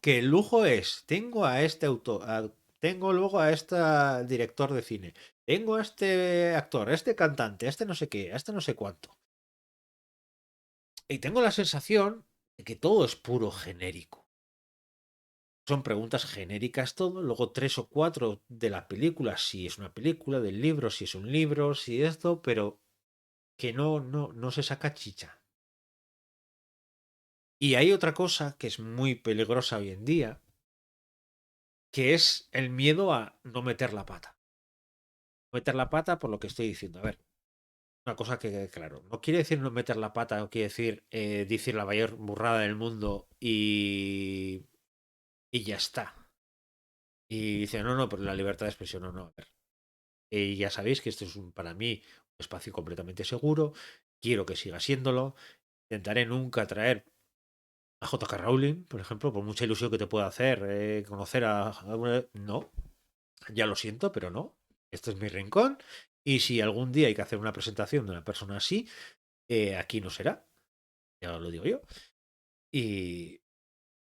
Que el lujo es, tengo a este autor, tengo luego a este director de cine, tengo a este actor, a este cantante, a este no sé qué, a este no sé cuánto. Y tengo la sensación de que todo es puro genérico. Son preguntas genéricas todo, luego 3 o 4 de la película, si es una película, del libro, si es un libro, si esto, pero que no se saca chicha. Y hay otra cosa que es muy peligrosa hoy en día, que es el miedo a no meter la pata. Meter la pata por lo que estoy diciendo. A ver, una cosa que quede claro. No quiere decir no meter la pata, no quiere decir la mayor burrada del mundo y ya está. Y dice, no, no, pero la libertad de expresión, no, no. A ver. Y ya sabéis que este es para mí un espacio completamente seguro. Quiero que siga siéndolo. Intentaré nunca traer a J.K. Rowling, por ejemplo, por mucha ilusión que te pueda hacer conocer no, ya lo siento, pero no. Este es mi rincón. Y si algún día hay que hacer una presentación de una persona así, aquí no será. Ya lo digo yo. Y...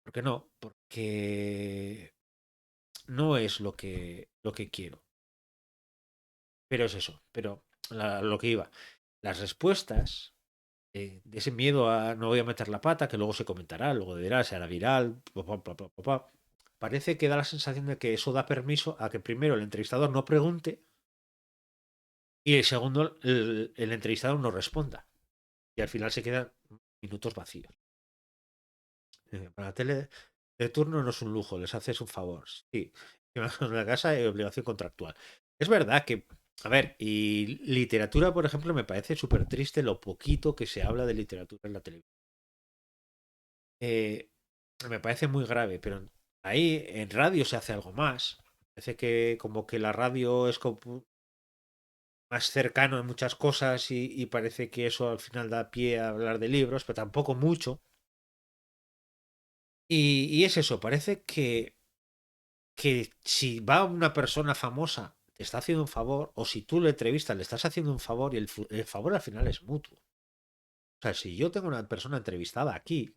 ¿Por qué no? Porque no es lo que quiero. Pero es eso. Pero lo que iba. Las respuestas de ese miedo a no voy a meter la pata, que luego se comentará, luego dirá, se hará viral, parece que da la sensación de que eso da permiso a que primero el entrevistador no pregunte y el segundo el entrevistador no responda. Y al final se quedan minutos vacíos. Para la tele de turno no es un lujo, les haces un favor. Sí, en la casa hay obligación contractual. Es verdad que, a ver, y literatura, por ejemplo, me parece súper triste lo poquito que se habla de literatura en la televisión. Eh, Me parece muy grave, pero ahí en radio se hace algo más. Parece que como que la radio es como más cercano en muchas cosas y parece que eso al final da pie a hablar de libros, pero tampoco mucho. Y es eso, parece que si va una persona famosa te está haciendo un favor, o si tú le entrevistas le estás haciendo un favor y el favor al final es mutuo. O sea, si yo tengo una persona entrevistada aquí,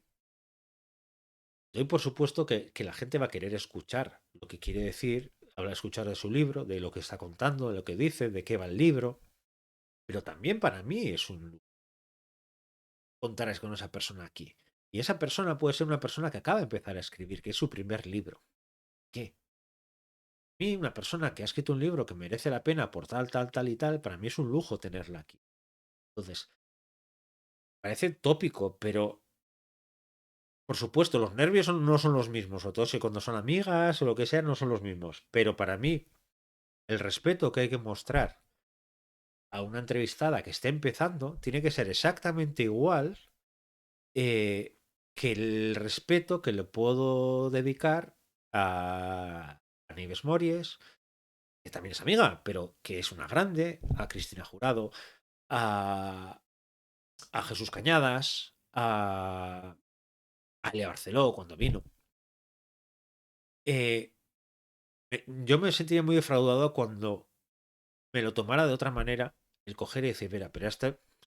doy por supuesto que la gente va a querer escuchar lo que quiere decir, habla escuchar de su libro, de lo que está contando, de lo que dice, de qué va el libro, pero también para mí es un contar con esa persona aquí. Y esa persona puede ser una persona que acaba de empezar a escribir, que es su primer libro. ¿Qué? A mí, una persona que ha escrito un libro que merece la pena por tal, tal, tal y tal, para mí es un lujo tenerla aquí. Entonces, parece tópico, pero por supuesto, los nervios no son los mismos, sobre todo si cuando son amigas o lo que sea, no son los mismos. Pero para mí, el respeto que hay que mostrar a una entrevistada que esté empezando tiene que ser exactamente igual que el respeto que le puedo dedicar a Nieves Mories, que también es amiga, pero que es una grande, a Cristina Jurado, a, a Jesús Cañadas, a Lea Barceló cuando vino. Yo me sentía muy defraudado cuando me lo tomara de otra manera, el coger y decir, mira, pero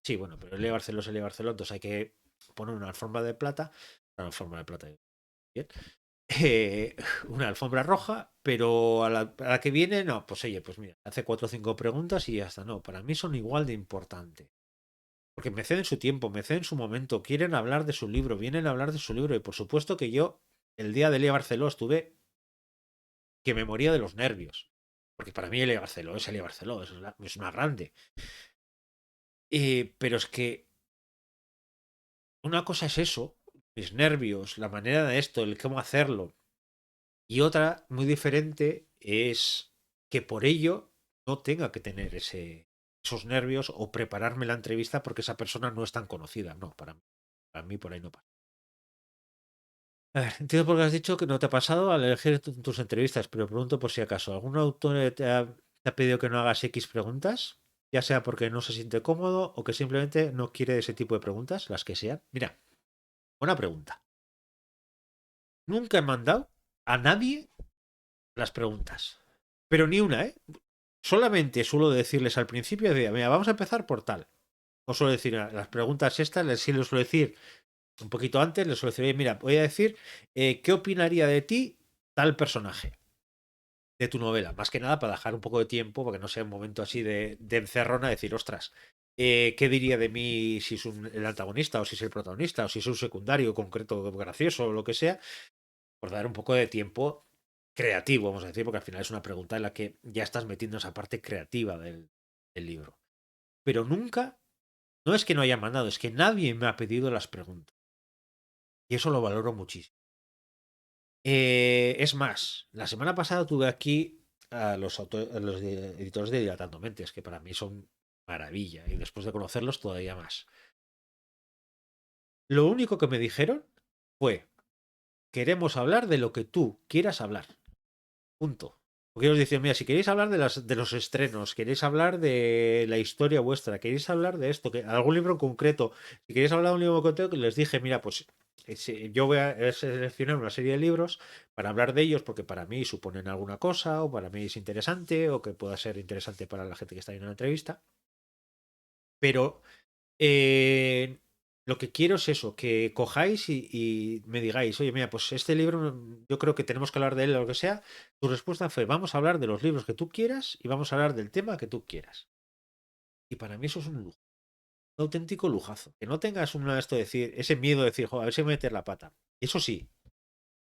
sí, bueno, pero Elia Barceló es Elia Barceló, entonces hay que poner una alfombra de plata, una alfombra de plata, bien, eh, una alfombra roja, pero a la que viene, no, pues oye, pues mira, hace 4 o 5 preguntas y ya está. No, para mí son igual de importantes. Porque me ceden su tiempo, me ceden su momento, quieren hablar de su libro, vienen a hablar de su libro. Y por supuesto que yo, el día de Elia Barceló, estuve que me moría de los nervios. Porque para mí Elia Barceló es Elia Barceló, es una grande. Pero es que una cosa es eso, mis nervios, la manera de esto, el cómo hacerlo. Y otra muy diferente es que por ello no tenga que tener esos nervios o prepararme la entrevista porque esa persona no es tan conocida. No, para mí por ahí no pasa. A ver, entiendo por qué has dicho que no te ha pasado al elegir tus entrevistas, pero pregunto por si acaso, ¿algún autor te ha pedido que no hagas X preguntas? Ya sea porque no se siente cómodo o que simplemente no quiere ese tipo de preguntas, las que sean. Mira, buena pregunta. Nunca he mandado a nadie las preguntas. Pero ni una, ¿eh? Solamente suelo decirles al principio, mira, vamos a empezar por tal. No suelo decir las preguntas estas, sí les suelo decir un poquito antes, les suelo decir, oye, mira, voy a decir, ¿qué opinaría de ti tal personaje de tu novela? Más que nada para dejar un poco de tiempo, para que no sea un momento así de encerrona, decir, ostras, ¿qué diría de mí si es el antagonista o si es el protagonista o si es un secundario concreto gracioso o lo que sea? Por dar un poco de tiempo creativo, vamos a decir, porque al final es una pregunta en la que ya estás metiendo esa parte creativa del libro. Pero nunca, no es que no haya mandado, es que nadie me ha pedido las preguntas. Y eso lo valoro muchísimo. Es más, la semana pasada tuve aquí a los editores de Dilatando Mentes, que para mí son maravilla, y después de conocerlos todavía más. Lo único que me dijeron fue, queremos hablar de lo que tú quieras hablar. Punto. Porque ellos dicen, mira, si queréis hablar de los estrenos, queréis hablar de la historia vuestra, queréis hablar de esto, que algún libro en concreto, si queréis hablar de un libro en concreto, que les dije, mira, pues yo voy a seleccionar una serie de libros para hablar de ellos porque para mí suponen alguna cosa o para mí es interesante o que pueda ser interesante para la gente que está en una entrevista. Pero eh, lo que quiero es eso, que cojáis y me digáis, oye, mira, pues este libro yo creo que tenemos que hablar de él o lo que sea. Tu respuesta fue, vamos a hablar de los libros que tú quieras y vamos a hablar del tema que tú quieras. Y para mí eso es un lujo, un auténtico lujazo. Que no tengas esto de decir, ese miedo de decir, joder, a ver si me meter la pata. Eso sí,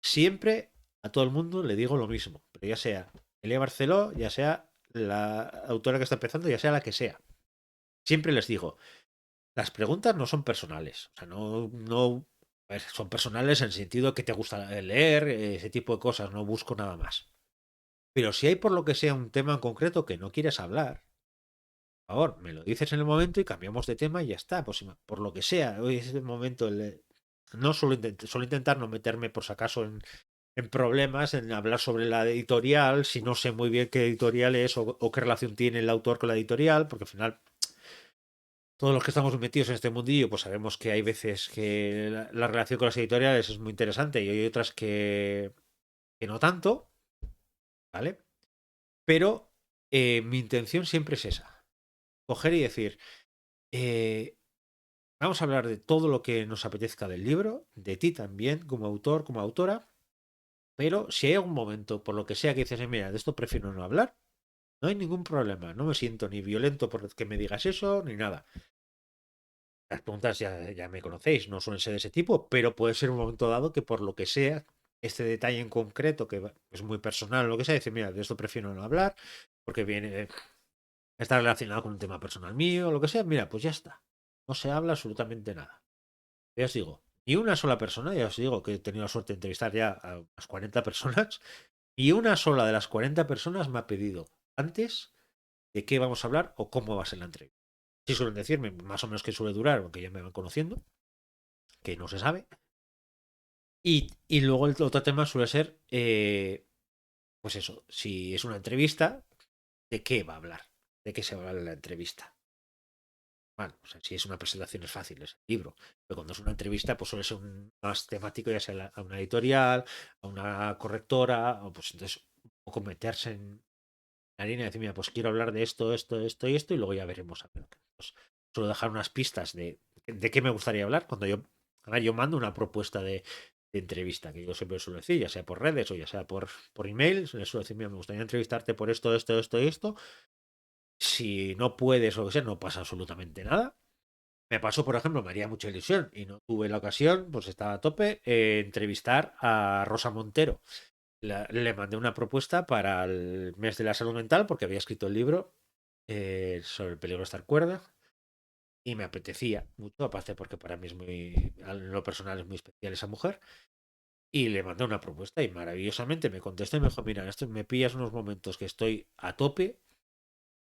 siempre a todo el mundo le digo lo mismo, pero ya sea Elia Barceló, ya sea la autora que está empezando, ya sea la que sea. Siempre les digo, las preguntas no son personales. O sea, no a ver, son personales en el sentido que te gusta leer, ese tipo de cosas. No busco nada más. Pero si hay por lo que sea un tema en concreto que no quieres hablar, por favor, me lo dices en el momento y cambiamos de tema y ya está. Pues, por lo que sea, hoy es el momento. No suelo intentar no meterme por si acaso en problemas, en hablar sobre la editorial, si no sé muy bien qué editorial es o qué relación tiene el autor con la editorial, porque al final todos los que estamos metidos en este mundillo, pues sabemos que hay veces que la relación con las editoriales es muy interesante y hay otras que no tanto, ¿vale? Pero mi intención siempre es esa, coger y decir, eh, vamos a hablar de todo lo que nos apetezca del libro, de ti también, como autor, como autora, pero si hay algún momento, por lo que sea, que dices, mira, de esto prefiero no hablar, no hay ningún problema, no me siento ni violento por que me digas eso, ni nada. Las preguntas ya me conocéis, no suelen ser de ese tipo, pero puede ser un momento dado que por lo que sea, este detalle en concreto, que es muy personal, lo que sea, dice, mira, de esto prefiero no hablar, porque viene, está relacionado con un tema personal mío, lo que sea, mira, pues ya está. No se habla absolutamente nada. Ya os digo, ni una sola persona, ya os digo que he tenido la suerte de entrevistar ya a unas 40 personas, y una sola de las 40 personas me ha pedido antes de qué vamos a hablar o cómo va a ser la entrevista. Sí suelen decirme más o menos qué suele durar, aunque ya me van conociendo, que no se sabe. Y luego el otro tema suele ser, pues eso, si es una entrevista, ¿de qué va a hablar? ¿De qué se va a hablar en la entrevista? Bueno, o sea, si es una presentación es fácil, es el libro. Pero cuando es una entrevista, pues suele ser más temático, ya sea a una editorial, a una correctora, o pues entonces un poco meterse la línea de decir, mira, pues quiero hablar de esto, esto, esto y esto, y luego ya veremos. A ver. Pues, suelo dejar unas pistas de qué me gustaría hablar cuando a ver, yo mando una propuesta de entrevista, que yo siempre suelo decir, ya sea por redes o ya sea por email, les suelo decir, mira, me gustaría entrevistarte por esto, esto, esto y esto. Si no puedes o lo que sea, no pasa absolutamente nada. Me pasó, por ejemplo, me haría mucha ilusión y no tuve la ocasión, pues estaba a tope, entrevistar a Rosa Montero. Le mandé una propuesta para el mes de la salud mental porque había escrito el libro sobre el peligro de estar cuerda y me apetecía mucho, aparte porque para mí es muy, en lo personal es muy especial esa mujer. Y le mandé una propuesta y maravillosamente me contestó y me dijo, mira, esto me pillas unos momentos que estoy a tope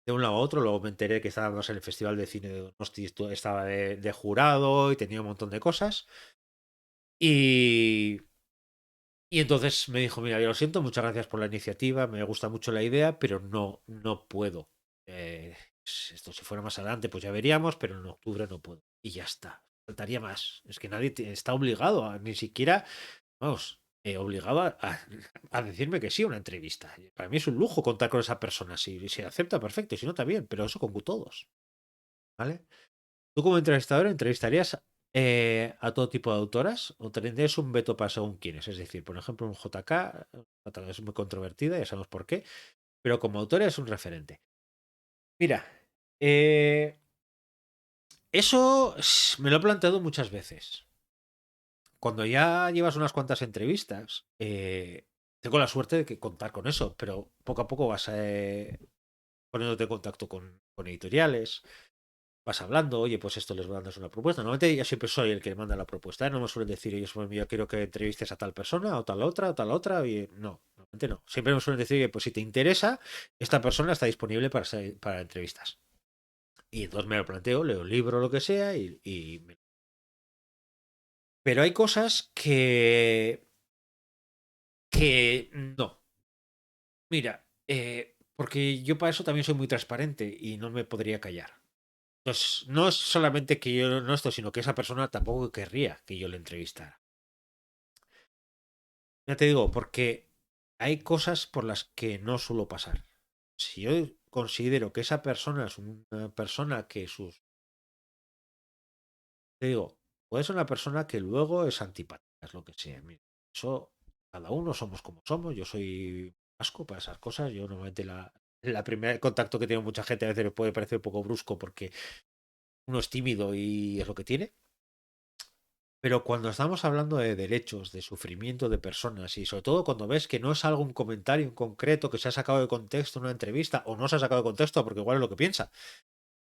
de un lado a otro. Luego me enteré que estábamos en el Festival de Cine de Donosti, estaba de jurado y tenía un montón de cosas. Y, y entonces me dijo, mira, yo lo siento, muchas gracias por la iniciativa, me gusta mucho la idea, pero no puedo. Esto si fuera más adelante, pues ya veríamos, pero en octubre no puedo. Y ya está. Faltaría más. Es que nadie está obligado a ni siquiera, vamos, obligado a decirme que sí a una entrevista. Para mí es un lujo contar con esa persona. Si se acepta, perfecto. Si no, también. Pero eso con todos. ¿Vale? ¿Tú como entrevistador entrevistarías a todo tipo de autoras o tendrías un veto para según quiénes? Es decir, por ejemplo, un JK, es muy controvertida, ya sabemos por qué, pero como autora es un referente. Mira, eh, eso me lo he planteado muchas veces. Cuando ya llevas unas cuantas entrevistas, tengo la suerte de contar con eso, pero poco a poco vas poniéndote en contacto con editoriales, vas hablando, oye, pues esto les mandas una propuesta. Normalmente yo siempre soy el que manda la propuesta, ¿eh? No me suelen decir ellos, pues yo quiero que entrevistes a tal persona, o tal otra, o tal otra, y no, normalmente no. Siempre me suelen decir, oye, pues si te interesa, esta persona está disponible para entrevistas. Y entonces me lo planteo, leo el libro o lo que sea, pero hay cosas que no. Mira, porque yo para eso también soy muy transparente y no me podría callar. Entonces, no es solamente que yo no esto, sino que esa persona tampoco querría que yo le entrevistara. Ya te digo, porque hay cosas por las que no suelo pasar. Si yo considero que esa persona es una persona que sus... Te digo, puede ser una persona que luego es antipática, es lo que sea. Mira, eso, cada uno somos como somos. Yo soy asco para esas cosas. Yo normalmente la primer contacto que tiene mucha gente a veces me puede parecer un poco brusco porque uno es tímido y es lo que tiene. Pero cuando estamos hablando de derechos, de sufrimiento de personas y sobre todo cuando ves que no es algo un comentario en concreto que se ha sacado de contexto en una entrevista o no se ha sacado de contexto porque igual es lo que piensa,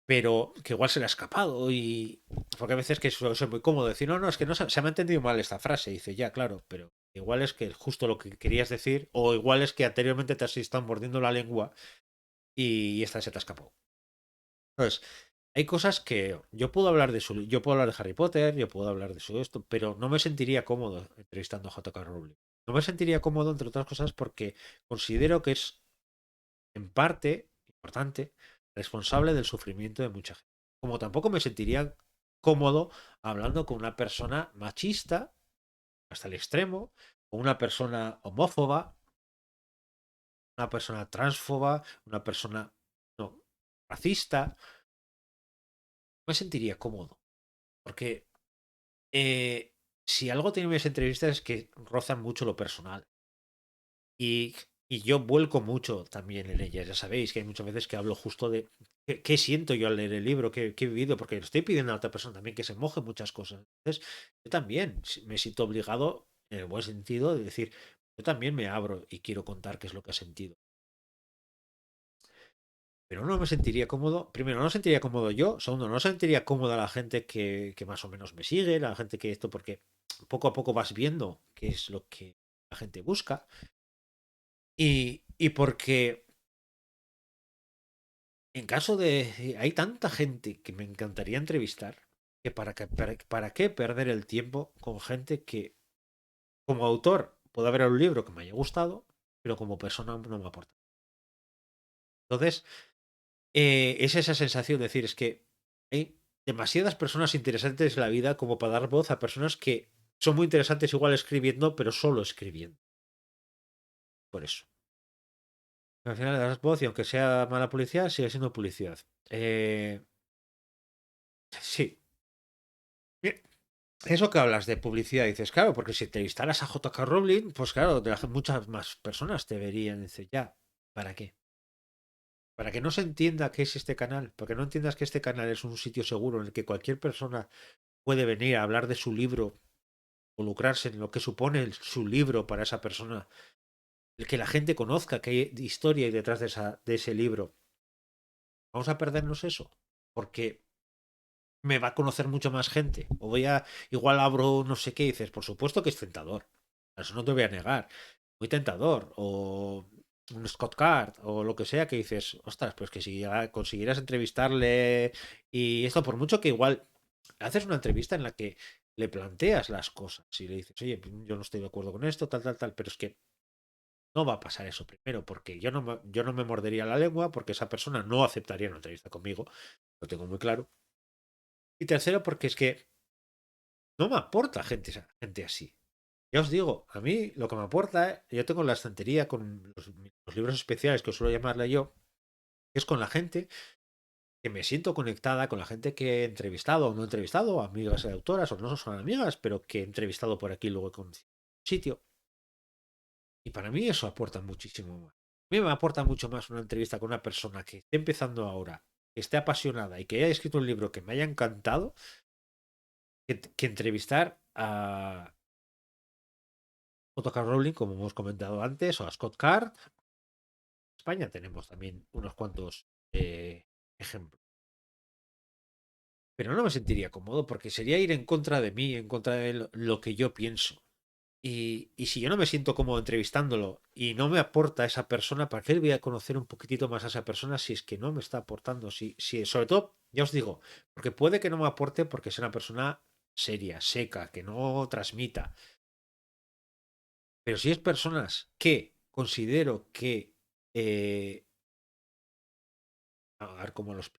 pero que igual se le ha escapado y porque a veces que suele ser muy cómodo decir, no, no, es que no se me ha entendido mal esta frase. Y dice, ya, claro, pero igual es que es justo lo que querías decir o igual es que anteriormente te has estado mordiendo la lengua y esta se te ha escapado. Entonces, hay cosas que yo puedo hablar yo puedo hablar de Harry Potter, yo puedo hablar de su esto, pero no me sentiría cómodo entrevistando a J.K. Rowling. No me sentiría cómodo, entre otras cosas, porque considero que es, en parte, importante, responsable del sufrimiento de mucha gente. Como tampoco me sentiría cómodo hablando con una persona machista hasta el extremo, o una persona homófoba, una persona transfoba, una persona no, racista. Me sentiría cómodo. Porque si algo tiene mis entrevistas es que rozan mucho lo personal. Y yo vuelco mucho también en ellas. Ya sabéis que hay muchas veces que hablo justo de qué siento yo al leer el libro, qué he vivido, porque le estoy pidiendo a otra persona también que se moje muchas cosas. Entonces, yo también me siento obligado, en el buen sentido, de decir, yo también me abro y quiero contar qué es lo que he sentido. Pero no me sentiría cómodo. Primero, no me sentiría cómodo yo. Segundo, no sentiría cómoda la gente que más o menos me sigue, la gente que esto, porque poco a poco vas viendo qué es lo que la gente busca. Y porque en caso de... Hay tanta gente que me encantaría entrevistar que para qué perder el tiempo con gente que como autor puede haber un libro que me haya gustado, pero como persona no me aporta. Entonces, es esa sensación de decir, es que hay demasiadas personas interesantes en la vida como para dar voz a personas que son muy interesantes igual escribiendo, pero solo escribiendo. Por eso. Al final le das voz y aunque sea mala publicidad, sigue siendo publicidad. Sí. Bien, eso que hablas de publicidad, dices, claro, porque si entrevistaras a J.K. Rowling, pues claro, muchas más personas te verían. Dices, ya, ¿para qué? Para que no se entienda qué es este canal, para que no entiendas que este canal es un sitio seguro en el que cualquier persona puede venir a hablar de su libro, involucrarse en lo que supone su libro para esa persona, el que la gente conozca que hay historia hay detrás de ese libro. Vamos a perdernos eso, porque me va a conocer mucho más gente. O voy a, igual abro no sé qué y dices, por supuesto que es tentador. Eso no te voy a negar. Muy tentador. O un Scott Card o lo que sea que dices, ostras, pues que si consiguieras entrevistarle y esto, por mucho que igual haces una entrevista en la que le planteas las cosas y le dices, oye, yo no estoy de acuerdo con esto, tal, tal, tal, pero es que no va a pasar eso primero, porque yo no me mordería la lengua, porque esa persona no aceptaría una entrevista conmigo, lo tengo muy claro. Y tercero, porque es que no me aporta gente así. Ya os digo, a mí lo que me aporta, yo tengo la estantería con los libros especiales que os suelo llamarle yo, es con la gente que me siento conectada, con la gente que he entrevistado o no he entrevistado, amigas de autoras o no son amigas, pero que he entrevistado por aquí y luego he conocido un sitio. Y para mí eso aporta muchísimo más. A mí me aporta mucho más una entrevista con una persona que esté empezando ahora, que esté apasionada y que haya escrito un libro que me haya encantado, que entrevistar a J.K. Rowling, como hemos comentado antes, o a Scott Card. En España tenemos también unos cuantos ejemplos. Pero no me sentiría cómodo porque sería ir en contra de mí, en contra de lo que yo pienso. Y si yo no me siento cómodo entrevistándolo y no me aporta esa persona, ¿para qué voy a conocer un poquitito más a esa persona si es que no me está aportando? Sobre todo, ya os digo, porque puede que no me aporte porque sea una persona seria, seca, que no transmita. Pero si es personas que considero que, a ver cómo los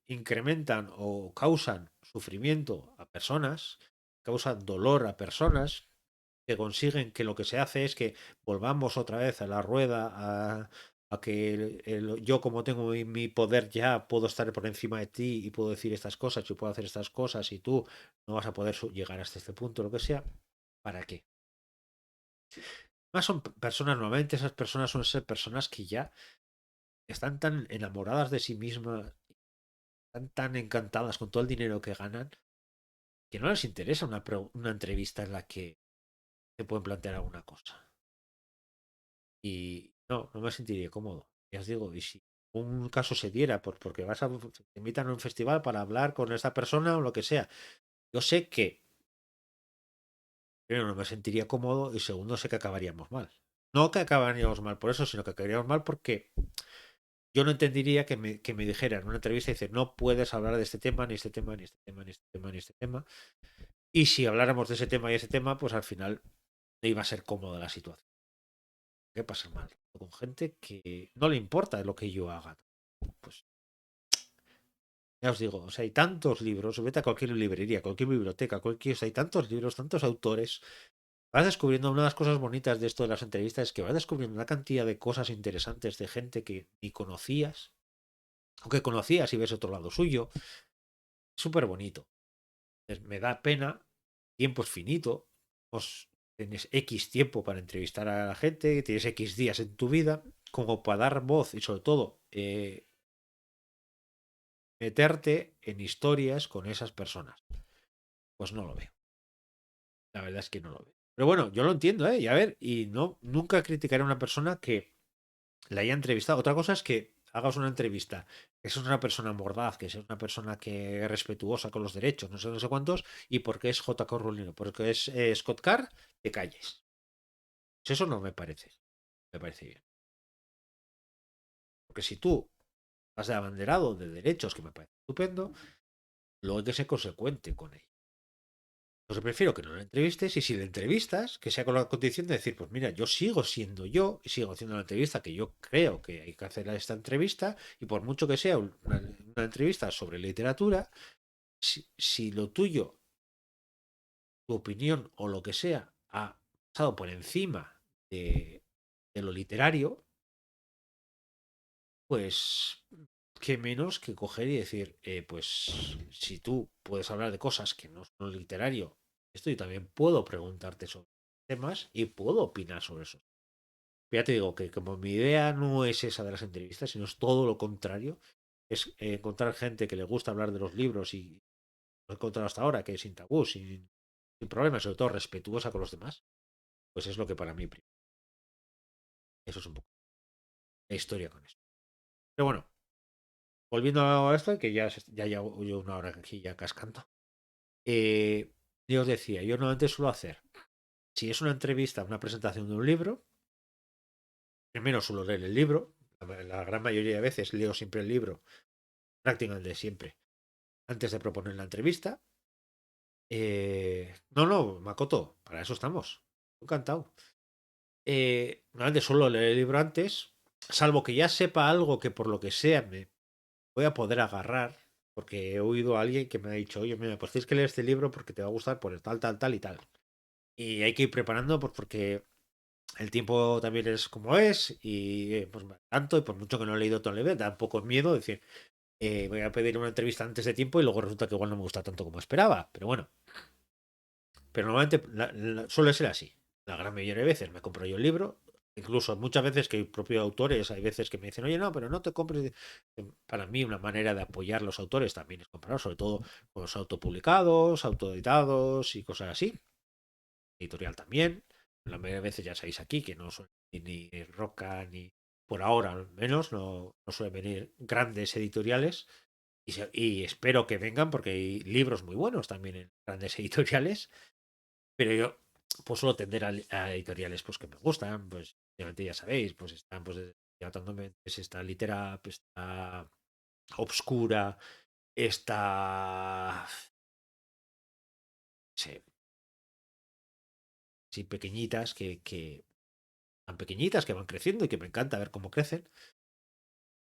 incrementan o causan sufrimiento a personas, causan dolor a personas, que consiguen que lo que se hace es que volvamos otra vez a la rueda, a que yo como tengo mi poder ya puedo estar por encima de ti y puedo decir estas cosas y puedo hacer estas cosas y tú no vas a poder llegar hasta este punto, lo que sea, ¿para qué? Más son personas, normalmente esas personas son ser personas que ya están tan enamoradas de sí mismas, están tan encantadas con todo el dinero que ganan, que no les interesa una entrevista en la que se pueden plantear alguna cosa. Y no me sentiría cómodo. Ya os digo, y si un caso se diera porque te invitan a un festival para hablar con esta persona o lo que sea, yo sé que primero no me sentiría cómodo y segundo sé que acabaríamos mal. No que acabaríamos mal por eso, sino que acabaríamos mal porque yo no entendería que me dijeran en una entrevista y decir, no puedes hablar de este tema, ni este tema, ni este tema, ni este tema, ni este tema. Y si habláramos de ese tema y ese tema, pues al final no iba a ser cómoda la situación. ¿Qué pasa mal? Con gente que no le importa lo que yo haga. Pues ya os digo, o sea, hay tantos libros, vete a cualquier librería, cualquier biblioteca, o sea, hay tantos libros, tantos autores. Vas descubriendo una de las cosas bonitas de esto de las entrevistas es que vas descubriendo una cantidad de cosas interesantes de gente que ni conocías, o que conocías y ves otro lado suyo. Súper bonito. Me da pena, tiempo es finito, pues tienes X tiempo para entrevistar a la gente, tienes X días en tu vida, como para dar voz y sobre todo meterte en historias con esas personas. Pues no lo veo. La verdad es que no lo veo. Pero bueno, yo lo entiendo, ¿eh? Y a ver, y no, nunca criticaré a una persona que la haya entrevistado. Otra cosa es que hagas una entrevista, que seas una persona mordaz, que seas una persona que es respetuosa con los derechos, no sé cuántos, y porque es J.K. Rowling, porque es Scott Carr, te calles. Pues eso no me parece bien. Porque si tú vas de abanderado de derechos, que me parece estupendo, luego hay que ser consecuente con ello. Pues prefiero que no le entrevistes y si le entrevistas, que sea con la condición de decir, pues mira, yo sigo siendo yo y sigo haciendo la entrevista que yo creo que hay que hacer esta entrevista y por mucho que sea una entrevista sobre literatura, si lo tuyo, tu opinión o lo que sea ha pasado por encima de lo literario, pues qué menos que coger y decir, pues si tú puedes hablar de cosas que no son literario, esto yo también puedo preguntarte sobre temas y puedo opinar sobre eso. Ya te digo que como mi idea no es esa de las entrevistas, sino es todo lo contrario, es encontrar gente que le gusta hablar de los libros y lo he encontrado hasta ahora, que es sin tabú, sin problemas, sobre todo respetuosa con los demás, pues es lo que para mí eso es un poco la historia con eso. Pero bueno, volviendo a esto, que ya llevo yo una hora aquí ya cascando. Yo os decía, yo normalmente suelo hacer, si es una entrevista, una presentación de un libro, primero suelo leer el libro, la gran mayoría de veces leo siempre el libro, prácticamente siempre, antes de proponer la entrevista. No, Makoto, para eso estamos. Encantado. Normalmente suelo leer el libro antes, salvo que ya sepa algo que por lo que sea me voy a poder agarrar, porque he oído a alguien que me ha dicho, oye, mira, pues tienes que leer este libro porque te va a gustar por el tal, tal, tal y tal. Y hay que ir preparando pues, porque el tiempo también es como es y pues tanto y por mucho que no he leído todo el libro, da un poco de miedo decir, voy a pedir una entrevista antes de tiempo y luego resulta que igual no me gusta tanto como esperaba. Pero bueno, pero normalmente suele ser así. La gran mayoría de veces me compro yo el libro. Incluso muchas veces que hay propios autores, hay veces que me dicen, oye, no, pero no te compres. Para mí, una manera de apoyar a los autores también es comprar, sobre todo con los autopublicados, autoeditados y cosas así. Editorial también. La mayoría de veces ya sabéis aquí que no son ni Roca ni por ahora al menos no suelen venir grandes editoriales y espero que vengan porque hay libros muy buenos también en grandes editoriales, pero yo pues suelo tender a editoriales pues que me gustan, pues obviamente ya sabéis, pues están pues pues está Litera, pues está Obscura, está sí, sí pequeñitas que tan pequeñitas que van creciendo y que me encanta ver cómo crecen,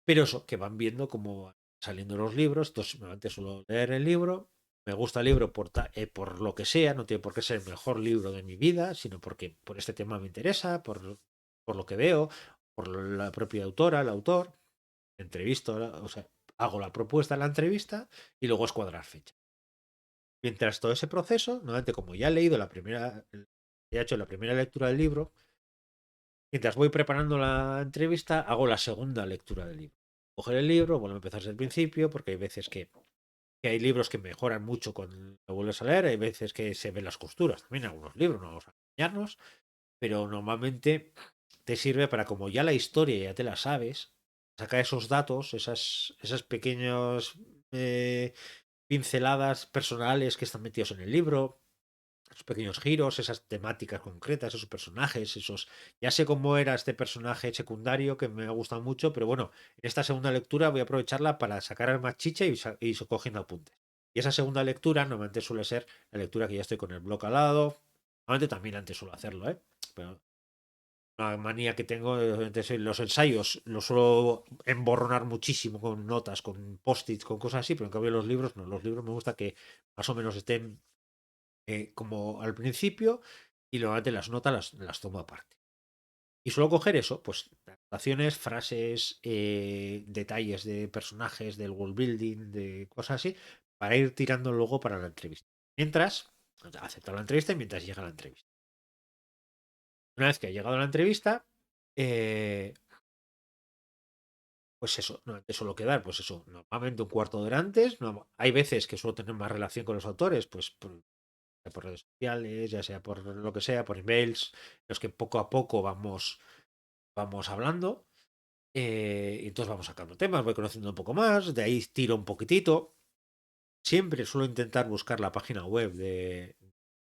pero eso, que van viendo cómo van saliendo los libros. Entonces, antes suelo leer el libro, me gusta el libro por lo que sea, no tiene por qué ser el mejor libro de mi vida, sino porque por este tema me interesa, por lo que veo, por la propia autora, el autor, entrevisto, o sea, hago la propuesta en la entrevista y luego es cuadrar fecha. Mientras todo ese proceso, normalmente como ya he leído ya he hecho la primera lectura del libro, mientras voy preparando la entrevista, hago la segunda lectura del libro. Coger el libro, bueno, empezar desde el principio, porque hay veces que hay libros que mejoran mucho cuando lo vuelves a leer, hay veces que se ven las costuras, también algunos libros, no vamos a engañarnos, pero normalmente te sirve para, como ya la historia ya te la sabes, sacar esos datos, esas pequeñas pinceladas personales que están metidos en el libro, esos pequeños giros, esas temáticas concretas, esos personajes, esos... Ya sé cómo era este personaje secundario que me ha gustado mucho, pero bueno, en esta segunda lectura voy a aprovecharla para sacar más chicha y cogiendo apuntes. Y esa segunda lectura normalmente suele ser la lectura que ya estoy con el blog al lado. Normalmente también antes suelo hacerlo, ¿eh? Pero una manía que tengo, los ensayos los suelo emborronar muchísimo con notas, con post-its, con cosas así, pero en cambio los libros no. Los libros me gusta que más o menos estén como al principio y luego las notas las tomo aparte. Y suelo coger eso, pues anotaciones, frases, detalles de personajes, del world building, de cosas así, para ir tirando luego para la entrevista. Mientras, acepto la entrevista y mientras llega la entrevista. Una vez que ha llegado la entrevista, eh, pues eso, normalmente suelo quedar, pues eso, normalmente un cuarto de hora antes. No, hay veces que suelo tener más relación con los autores, pues por redes sociales, ya sea por lo que sea, por emails, los que poco a poco vamos hablando. Y entonces vamos sacando temas, voy conociendo un poco más, de ahí tiro un poquitito. Siempre suelo intentar buscar la página web del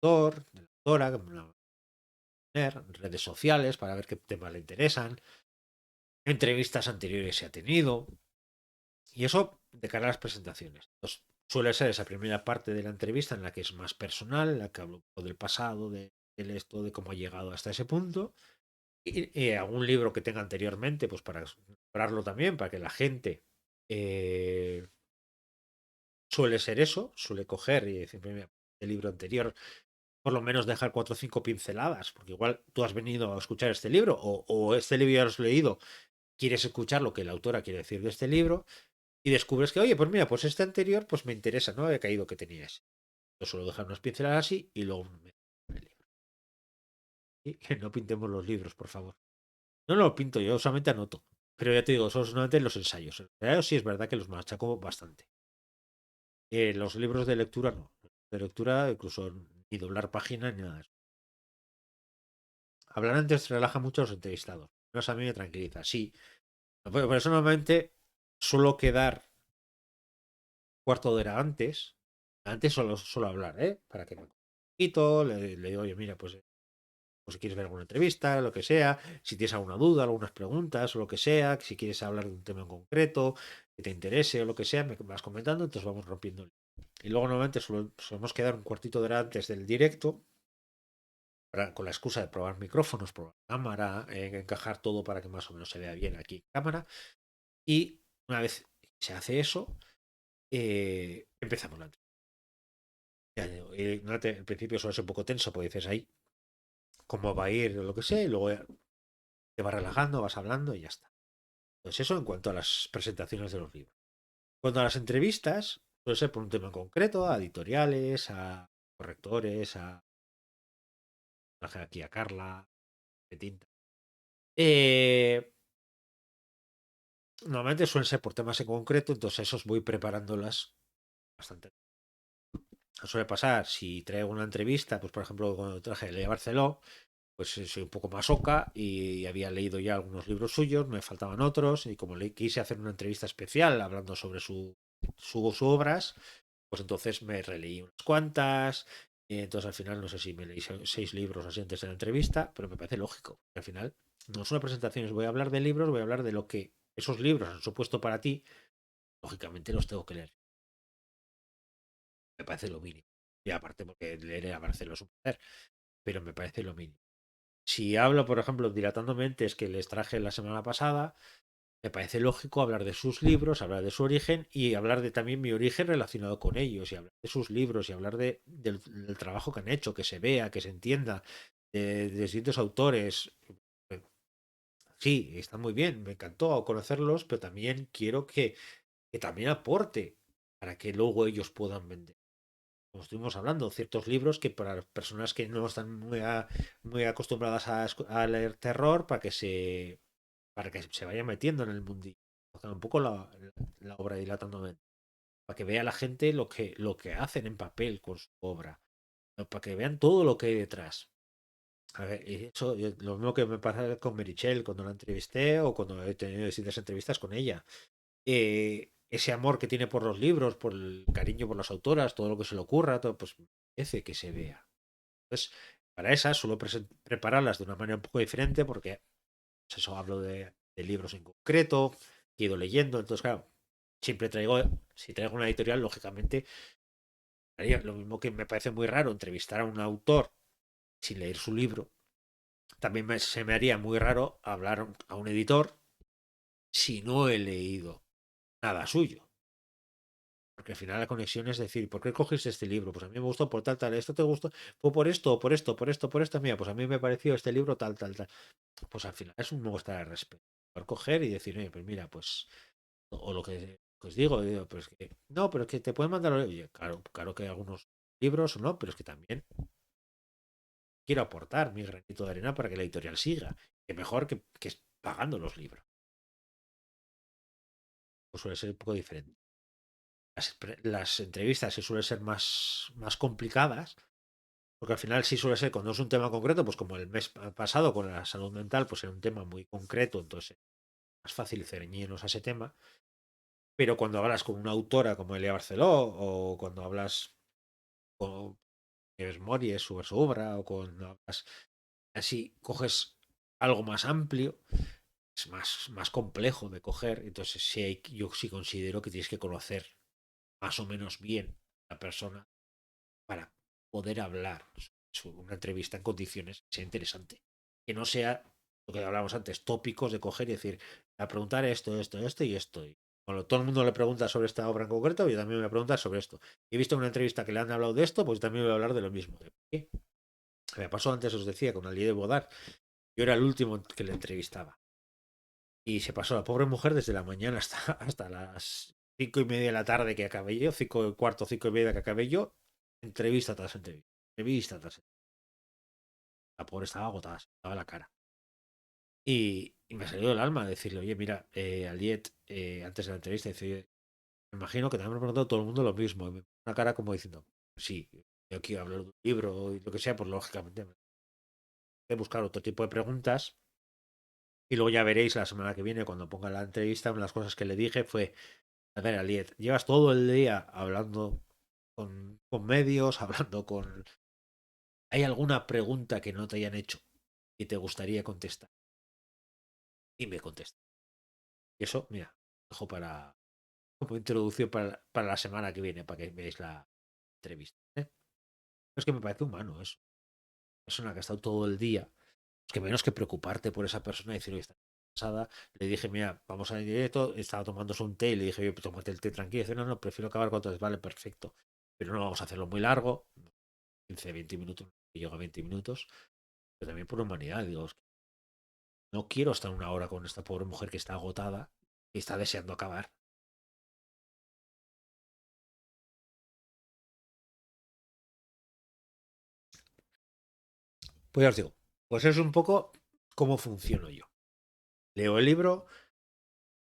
autor, de la autora, que me la van a poner, redes sociales para ver qué temas le interesan, entrevistas anteriores se ha tenido, y eso de cara a las presentaciones. Entonces, suele ser esa primera parte de la entrevista en la que es más personal, en la que hablo del pasado, del esto, de cómo ha llegado hasta ese punto. Y algún libro que tenga anteriormente, pues para explorarlo también, para que la gente eh, suele ser eso, suele coger y decir, mira, el libro anterior, por lo menos dejar cuatro o cinco pinceladas, porque igual tú has venido a escuchar este libro o este libro ya lo has leído, quieres escuchar lo que la autora quiere decir de este libro y descubres que, oye, pues mira, pues este anterior pues me interesa, no había caído que tenía ese. Yo suelo dejar unas pinceladas así y luego me el libro. Y que no pintemos los libros, por favor. No lo pinto, yo solamente anoto. Pero ya te digo, son solamente los ensayos. En realidad sí es verdad que los machaco bastante. Los libros de lectura no. De lectura incluso ni doblar página ni nada de eso. Hablar antes relaja mucho a los entrevistados. No es a mí me tranquiliza. Sí. Por eso normalmente suelo quedar cuarto de hora antes. Antes solo hablar, ¿eh? Para que me poquito, le digo, oye, mira, pues si quieres ver alguna entrevista, lo que sea, si tienes alguna duda, algunas preguntas o lo que sea, si quieres hablar de un tema en concreto, que te interese o lo que sea, me vas comentando, entonces vamos rompiendo. Y luego normalmente solemos quedar un cuartito de hora antes del directo, con la excusa de probar micrófonos, probar cámara, encajar todo para que más o menos se vea bien aquí en cámara. Y una vez se hace eso, empezamos la entrevista. Al principio suele ser un poco tenso, porque dices ahí cómo va a ir o lo que sea, y luego te vas relajando, vas hablando y ya está. Pues eso en cuanto a las presentaciones de los libros. Cuanto a las entrevistas, puede ser por un tema en concreto, a editoriales, a correctores, a aquí a Carla, de tinta. Normalmente suelen ser por temas en concreto, entonces esos voy preparándolas bastante. Suele pasar, si traigo una entrevista, pues por ejemplo, cuando traje Lea Barceló, pues soy un poco más oca y había leído ya algunos libros suyos, me faltaban otros, y como le quise hacer una entrevista especial hablando sobre sus obras, pues entonces me releí unas cuantas, y entonces al final no sé si me leí 6 libros así antes de la entrevista, pero me parece lógico. Al final no es una presentación, voy a hablar de libros, voy a hablar de lo que esos libros han supuesto para ti, lógicamente los tengo que leer. Me parece lo mínimo. Y aparte porque leer a Marcelo es un placer, pero me parece lo mínimo. Si hablo, por ejemplo, dilatando mentes que les traje la semana pasada, me parece lógico hablar de sus libros, hablar de su origen y hablar de también mi origen relacionado con ellos, y hablar de sus libros y hablar del trabajo que han hecho, que se vea, que se entienda, de distintos autores. Sí, está muy bien, me encantó conocerlos, pero también quiero que también aporte para que luego ellos puedan vender. Como estuvimos hablando, ciertos libros que para personas que no están muy acostumbradas a leer terror, para que se vaya metiendo en el mundillo. O sea, un poco la obra dilatándome. Para que vea la gente lo que hacen en papel con su obra. Para que vean todo lo que hay detrás. A ver, y eso, lo mismo que me pasa con Merichel cuando la entrevisté o cuando he tenido distintas entrevistas con ella. Ese amor que tiene por los libros, por el cariño por las autoras, todo lo que se le ocurra, todo, pues merece que se vea. Entonces, para esas suelo prepararlas de una manera un poco diferente porque pues eso hablo de libros en concreto que he ido leyendo. Entonces, claro, siempre si traigo una editorial, lógicamente, haría lo mismo que me parece muy raro entrevistar a un autor sin leer su libro. También se me haría muy raro hablar a un editor si no he leído nada suyo. Porque al final la conexión es decir, ¿por qué cogiste este libro? Pues a mí me gustó por tal, tal, esto te gustó, fue por esto, por esto, por esto, por esto, mira, pues a mí me pareció este libro tal, tal, tal. Pues al final es un muestra de respeto. Por coger y decir, oye, pues mira, pues, o lo que os digo, pues que, no, pero es que te pueden mandar, oye, claro, claro que hay algunos libros o no, pero es que también quiero aportar mi granito de arena para que la editorial siga. Que mejor que pagando los libros. Pues suele ser un poco diferente. Las entrevistas sí suelen ser más complicadas, porque al final sí suele ser, cuando es un tema concreto, pues como el mes pasado con la salud mental, pues era un tema muy concreto, entonces es más fácil ceñirnos a ese tema. Pero cuando hablas con una autora como Elia Barceló, o cuando hablas con Nieves Mories sobre su obra, o cuando hablas así, coges algo más amplio, es más complejo de coger. Entonces yo sí considero que tienes que conocer más o menos bien a la persona para poder hablar sobre una entrevista en condiciones que sea interesante. Que no sea lo que hablábamos antes, tópicos de coger y decir, a preguntar esto y esto. Y cuando todo el mundo le pregunta sobre esta obra en concreto, yo también me voy a preguntar sobre esto. He visto una entrevista que le han hablado de esto, pues también voy a hablar de lo mismo. ¿De qué? Me pasó antes, os decía, con Ali de Bodar. Yo era el último que le entrevistaba. Y se pasó la pobre mujer desde la mañana hasta las 5:30 de la tarde que acabé yo, 5:15, 5:30 que acabé yo, entrevista tras entrevista, entrevista tras entrevista. La pobre estaba agotada, se daba la cara. Y me salió del alma decirle, oye, mira, Aliet, antes de la entrevista, dice, oye, me imagino que también me ha preguntado todo el mundo lo mismo. Y me puso una cara como diciendo, sí, yo quiero hablar de un libro y lo que sea, pues lógicamente me voy a buscar otro tipo de preguntas. Y luego ya veréis la semana que viene, cuando ponga la entrevista, una de las cosas que le dije fue, a ver, Aliet, llevas todo el día hablando con medios, hablando con... ¿Hay alguna pregunta que no te hayan hecho y te gustaría contestar? Y me contesta. Y eso, mira, dejo para como introducción para la semana que viene, para que veáis la entrevista. ¿Eh? Es que me parece humano eso. Persona que ha estado todo el día, es que menos que preocuparte por esa persona y decir, oye, está cansada. Le dije, mira, vamos a ir directo. Estaba tomándose un té y le dije, oye, pues tómate el té tranquilo. Y dice, no, no, prefiero acabar cuanto antes. Vale, perfecto. Pero no vamos a hacerlo muy largo. 15, 20 minutos. Y llega a 20 minutos. Pero también por humanidad. Digo, no quiero estar una hora con esta pobre mujer que está agotada y está deseando acabar. Pues ya os digo, pues es un poco cómo funciono yo. Leo el libro,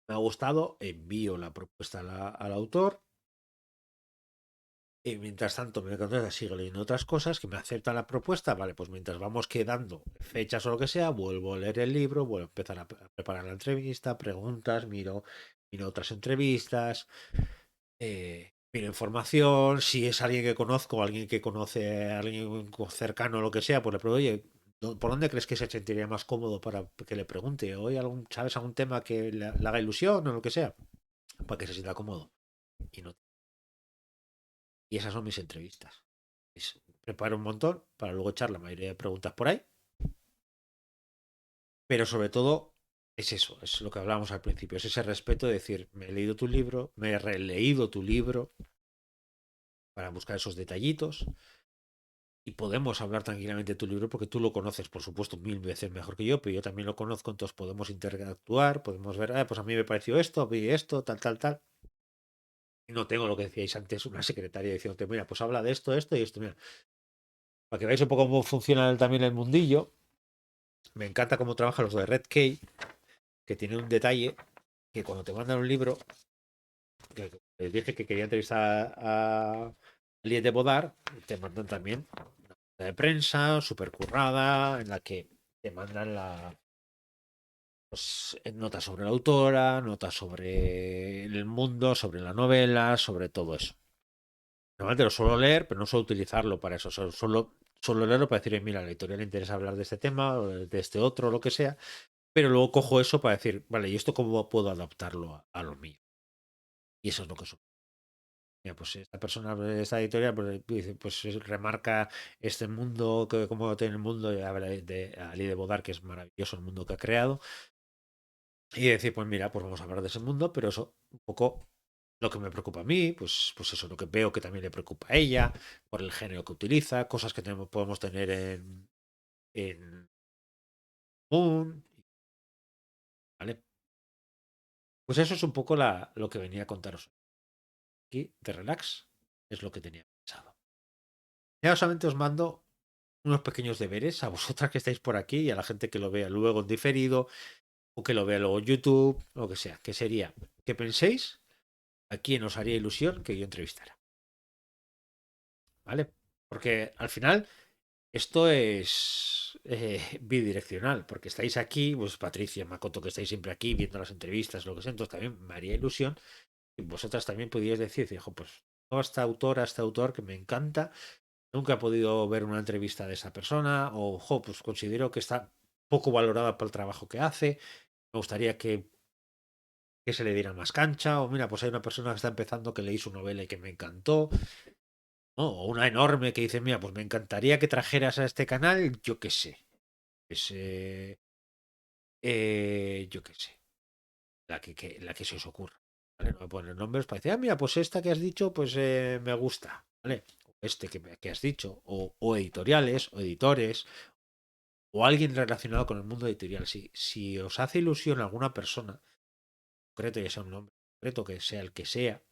me ha gustado, envío la propuesta al autor y mientras tanto me contesta, sigo leyendo otras cosas que me acepta la propuesta, vale, pues mientras vamos quedando fechas o lo que sea, vuelvo a leer el libro, vuelvo a empezar a preparar la entrevista, preguntas, miro otras entrevistas, miro información, si es alguien que conozco, alguien que conoce a alguien cercano o lo que sea, pues le pregunto, oye, ¿por dónde crees que se sentiría más cómodo para que le pregunte? ¿Oye, sabes algún tema que le haga ilusión o lo que sea? Para que se sienta cómodo. Y, no, y esas son mis entrevistas. Preparo un montón para luego echar la mayoría de preguntas por ahí, pero sobre todo es eso, es lo que hablábamos al principio, es ese respeto de decir, me he leído tu libro, me he releído tu libro para buscar esos detallitos y podemos hablar tranquilamente de tu libro porque tú lo conoces, por supuesto, 1000 veces mejor que yo, pero yo también lo conozco, entonces podemos interactuar, podemos ver, pues a mí me pareció esto, vi esto, tal, tal, tal. Y no tengo lo que decíais antes, una secretaria diciéndote, mira, pues habla de esto, esto y esto, mira. Para que veáis un poco cómo funciona también el mundillo, me encanta cómo trabajan los de Red Key, que tiene un detalle que cuando te mandan un libro, que les dije que quería entrevistar a Liet de Bodar, te mandan también una nota de prensa súper currada en la que te mandan pues, notas sobre la autora, notas sobre el mundo, sobre la novela, sobre todo eso. Normalmente lo suelo leer, pero no suelo utilizarlo para eso. Solo leerlo para decir, mira, a la editorial le interesa hablar de este tema, o de este otro, lo que sea. Pero luego cojo eso para decir, vale, ¿y esto cómo puedo adaptarlo a lo mío? Y eso es lo que suelo. Mira, pues esta persona, esta editorial, pues, dice, pues remarca este mundo, que cómo tiene el mundo, y habla de Ali de Bodar, que es maravilloso el mundo que ha creado. Y decir, pues mira, pues vamos a hablar de ese mundo, pero eso, un poco lo que me preocupa a mí, pues eso, lo que veo que también le preocupa a ella, por el género que utiliza, cosas que podemos tener en común, ¿vale? Pues eso es un poco lo que venía a contaros aquí de Relax, es lo que tenía pensado. Ya solamente os mando unos pequeños deberes a vosotras que estáis por aquí y a la gente que lo vea luego en diferido o que lo vea luego en YouTube, lo que sea, que sería que penséis a quién os haría ilusión que yo entrevistara, ¿vale? Porque al final esto es bidireccional, porque estáis aquí, pues Patricia, Makoto, que estáis siempre aquí viendo las entrevistas, lo que sea, entonces también me haría ilusión y vosotras también podríais decir, dijo, pues no, esta autora, este autor que me encanta, nunca he podido ver una entrevista de esa persona, o pues considero que está poco valorada por el trabajo que hace, me gustaría que se le diera más cancha, o mira, pues hay una persona que está empezando que leí su novela y que me encantó, ¿no? O una enorme que dice, mira, pues me encantaría que trajeras a este canal, yo qué sé, ese, yo qué sé, la que se os ocurra. ¿Vale? No me ponen nombres para decir, mira, pues esta que has dicho, pues me gusta, ¿vale? Este que has dicho, o editoriales, o editores, o alguien relacionado con el mundo editorial. Si os hace ilusión alguna persona, concreto, ya sea un nombre concreto, que sea el que sea,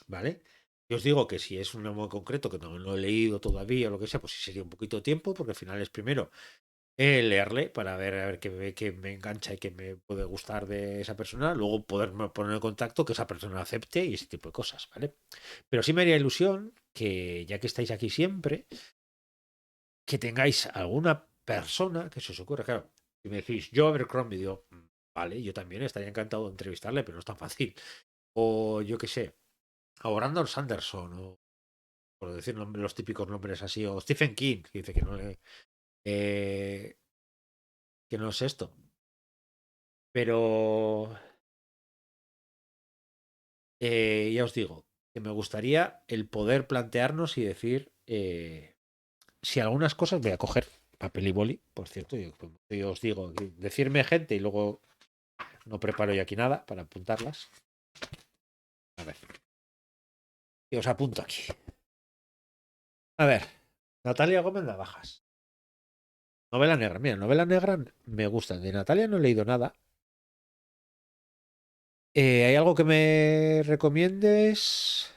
¿vale? Yo os digo que si es un nombre concreto que no lo he leído todavía o lo que sea, pues sí sería un poquito de tiempo, porque al final es primero leerle para ver a ver qué me engancha y qué me puede gustar de esa persona, luego poderme poner en contacto, que esa persona acepte y ese tipo de cosas, ¿vale? Pero sí me haría ilusión que, ya que estáis aquí siempre, que tengáis alguna persona que se os ocurra. Claro, si me decís yo Abercrombie, digo, vale, yo también estaría encantado de entrevistarle, pero no es tan fácil. O yo qué sé, a Brandon Sanderson, o por decir los típicos nombres así, o Stephen King, que dice eh, que no es esto. Pero ya os digo, que me gustaría el poder plantearnos y decir si algunas cosas voy a coger papel y boli, por cierto, yo os digo, decirme gente y luego no preparo yo aquí nada para apuntarlas. A ver, y os apunto aquí. A ver, Natalia Gómez Navajas. Novela negra, mira, novela negra me gusta. De Natalia no he leído nada. ¿Hay algo que me recomiendes?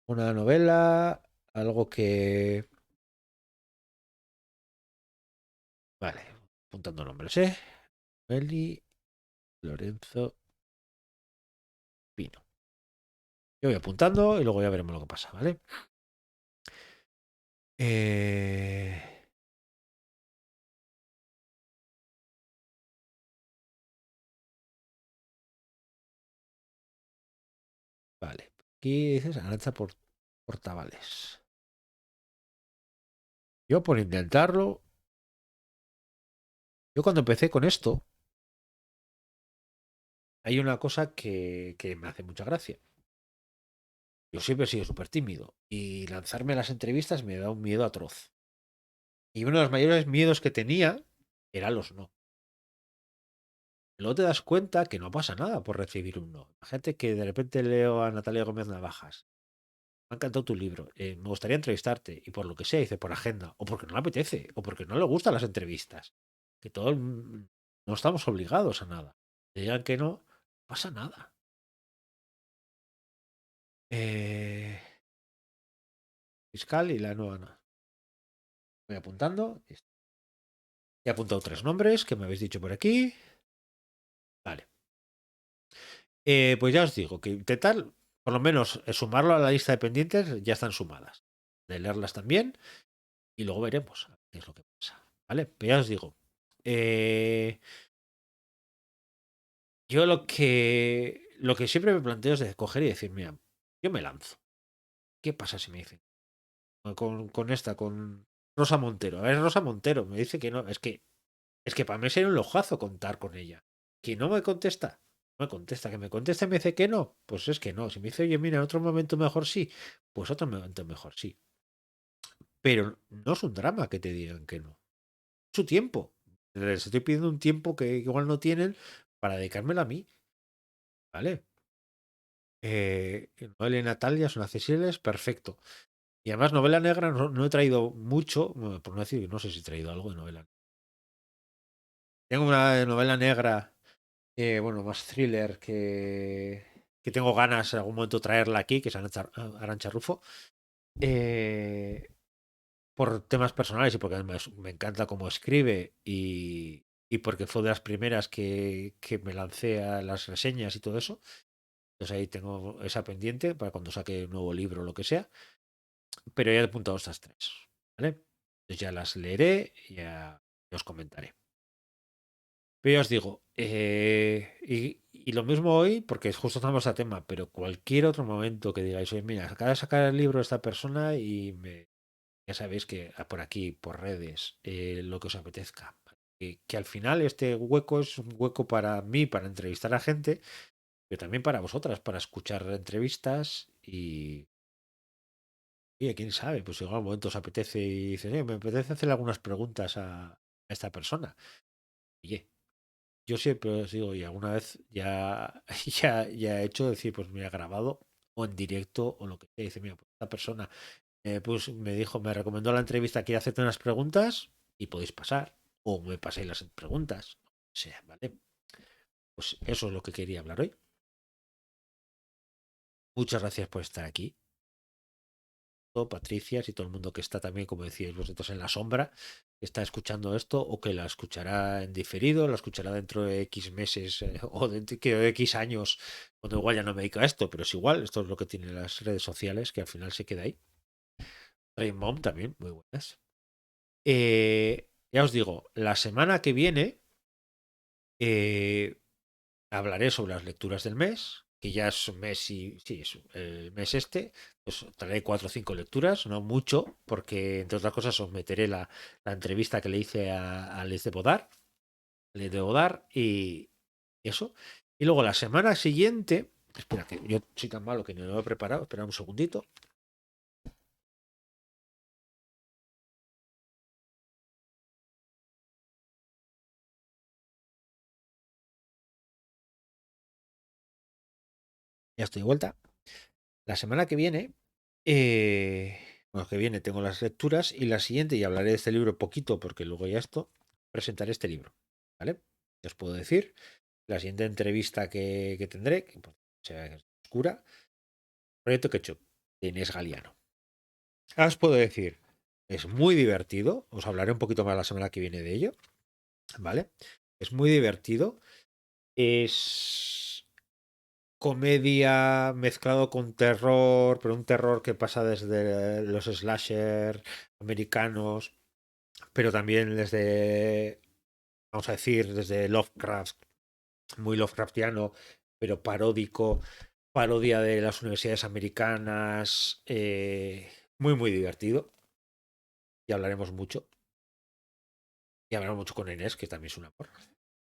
Una novela, algo que... Vale, apuntando nombres, ¿eh? Meli Lorenzo Pino. Yo voy apuntando y luego ya veremos lo que pasa, ¿vale? Eh, Vale. Aquí dices Arancha Portavales. Yo por intentarlo, yo cuando empecé con esto, hay una cosa que me hace mucha gracia. Yo siempre he sido súper tímido y lanzarme a las entrevistas me da un miedo atroz. Y uno de los mayores miedos que tenía era los no. Luego te das cuenta que no pasa nada por recibir un no. La gente que de repente leo a Natalia Gómez Navajas. Me ha encantado tu libro. Me gustaría entrevistarte. Y por lo que sea, dice por agenda. O porque no le apetece. O porque no le gustan las entrevistas. Que todos no estamos obligados a nada. Te digan que no, no pasa nada. Eh, Fiscal y la nueva. Voy apuntando. He apuntado tres nombres que me habéis dicho por aquí. Vale. Pues ya os digo que intentar, por lo menos, sumarlo a la lista de pendientes, ya están sumadas. De leerlas también y luego veremos qué es lo que pasa. ¿Vale? Pero ya os digo. Eh, yo lo que siempre me planteo es de coger y decir, mira, yo me lanzo. ¿Qué pasa si me dicen? Con esta, con Rosa Montero. A ver, Rosa Montero me dice que no. Es que para mí sería un lojazo contar con ella. Que no me contesta. No me contesta. Que me contesta y me dice que no. Pues es que no. Si me dice, oye, mira, en otro momento mejor sí. Pues otro momento mejor sí. Pero no es un drama que te digan que no. Su tiempo. Les estoy pidiendo un tiempo que igual no tienen para dedicármelo a mí. ¿Vale? Noel y Natalia son accesibles, perfecto. Y además, novela negra no he traído mucho, bueno, por no decir que no sé si he traído algo de novela. Tengo una novela negra, bueno, más thriller que tengo ganas en algún momento traerla aquí, que es Arancha Rufo, eh, por temas personales y porque además me encanta cómo escribe y porque fue de las primeras que me lancé a las reseñas y todo eso. Entonces ahí tengo esa pendiente para cuando saque un nuevo libro o lo que sea. Pero ya he apuntado estas tres, ¿vale? Entonces ya las leeré y ya os comentaré. Pero ya os digo, y lo mismo hoy, porque justo estamos a tema, pero cualquier otro momento que digáis, oye, mira, acaba de sacar el libro esta persona y ya sabéis que por aquí, por redes, lo que os apetezca. Que al final este hueco es un hueco para mí, para entrevistar a gente, pero también para vosotras, para escuchar entrevistas y, oye, quién sabe, pues igual un momento os apetece y dices, me apetece hacer algunas preguntas a esta persona. Oye, yo siempre os digo, y alguna vez ya he hecho decir, pues mira, grabado. o en directo o lo que sea. Dice, mira, pues esta persona pues me dijo, me recomendó la entrevista, quiere hacerte unas preguntas y podéis pasar. O me paséis las preguntas. O sea, ¿vale? Pues eso es lo que quería hablar hoy. Muchas gracias por estar aquí. Patricias y todo el mundo que está también, como decíais vosotros, en la sombra, que está escuchando esto o que la escuchará en diferido, la escuchará dentro de X meses o dentro de X años, cuando igual ya no me dedico a esto, pero es igual, esto es lo que tienen las redes sociales, que al final se queda ahí. Rain Mom también, muy buenas. Ya os digo, la semana que viene eh, hablaré sobre las lecturas del mes, que ya es un mes y sí, es el mes este, pues traeré 4 o 5 lecturas, no mucho, porque entre otras cosas os meteré la entrevista que le hice a Les de Bodar y eso. Y luego la semana siguiente, espera que yo soy tan malo que no lo he preparado, espera un segundito. Ya estoy de vuelta. La semana que viene, eh, bueno, que viene tengo las lecturas y la siguiente, y hablaré de este libro poquito porque luego ya esto, presentaré este libro, ¿vale? Ya os puedo decir, la siguiente entrevista que tendré, que pues, será oscura, Proyecto Ketchup, de Inés Galiano. Ahora os puedo decir, es muy divertido, os hablaré un poquito más la semana que viene de ello, ¿vale? Es muy divertido, es comedia mezclado con terror, pero un terror que pasa desde los slasher americanos, pero también desde, vamos a decir, desde Lovecraft, muy Lovecraftiano, pero paródico, parodia de las universidades americanas, muy, muy divertido. Y hablaremos mucho. Y hablaremos mucho con Inés, que también es una amor,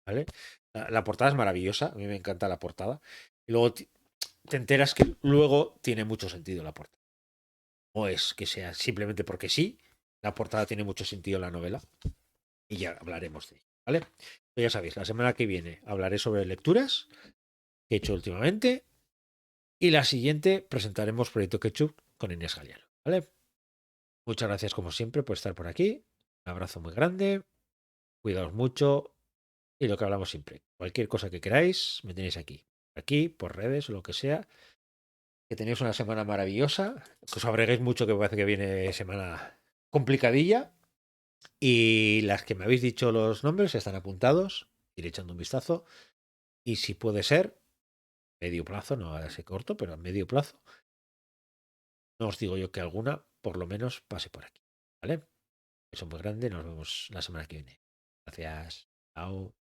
¿vale? La portada es maravillosa, a mí me encanta la portada. Y luego te enteras que luego tiene mucho sentido la portada. O es que sea simplemente porque sí, la portada tiene mucho sentido en la novela. Y ya hablaremos de ello, ¿vale? Pues ya sabéis, la semana que viene hablaré sobre lecturas que he hecho últimamente. Y la siguiente presentaremos Proyecto Ketchup con Inés Galiano, ¿vale? Muchas gracias como siempre por estar por aquí. Un abrazo muy grande. Cuidaos mucho. Y lo que hablamos siempre. Cualquier cosa que queráis, me tenéis aquí. Aquí, por redes o lo que sea. Que tenéis una semana maravillosa. Que os abreguéis mucho, que parece que viene semana complicadilla. Y las que me habéis dicho los nombres están apuntados. Iré echando un vistazo. Y si puede ser, medio plazo, no a ese corto, pero a medio plazo, no os digo yo que alguna, por lo menos, pase por aquí. ¿Vale? Eso es muy grande. Nos vemos la semana que viene. Gracias. Chao.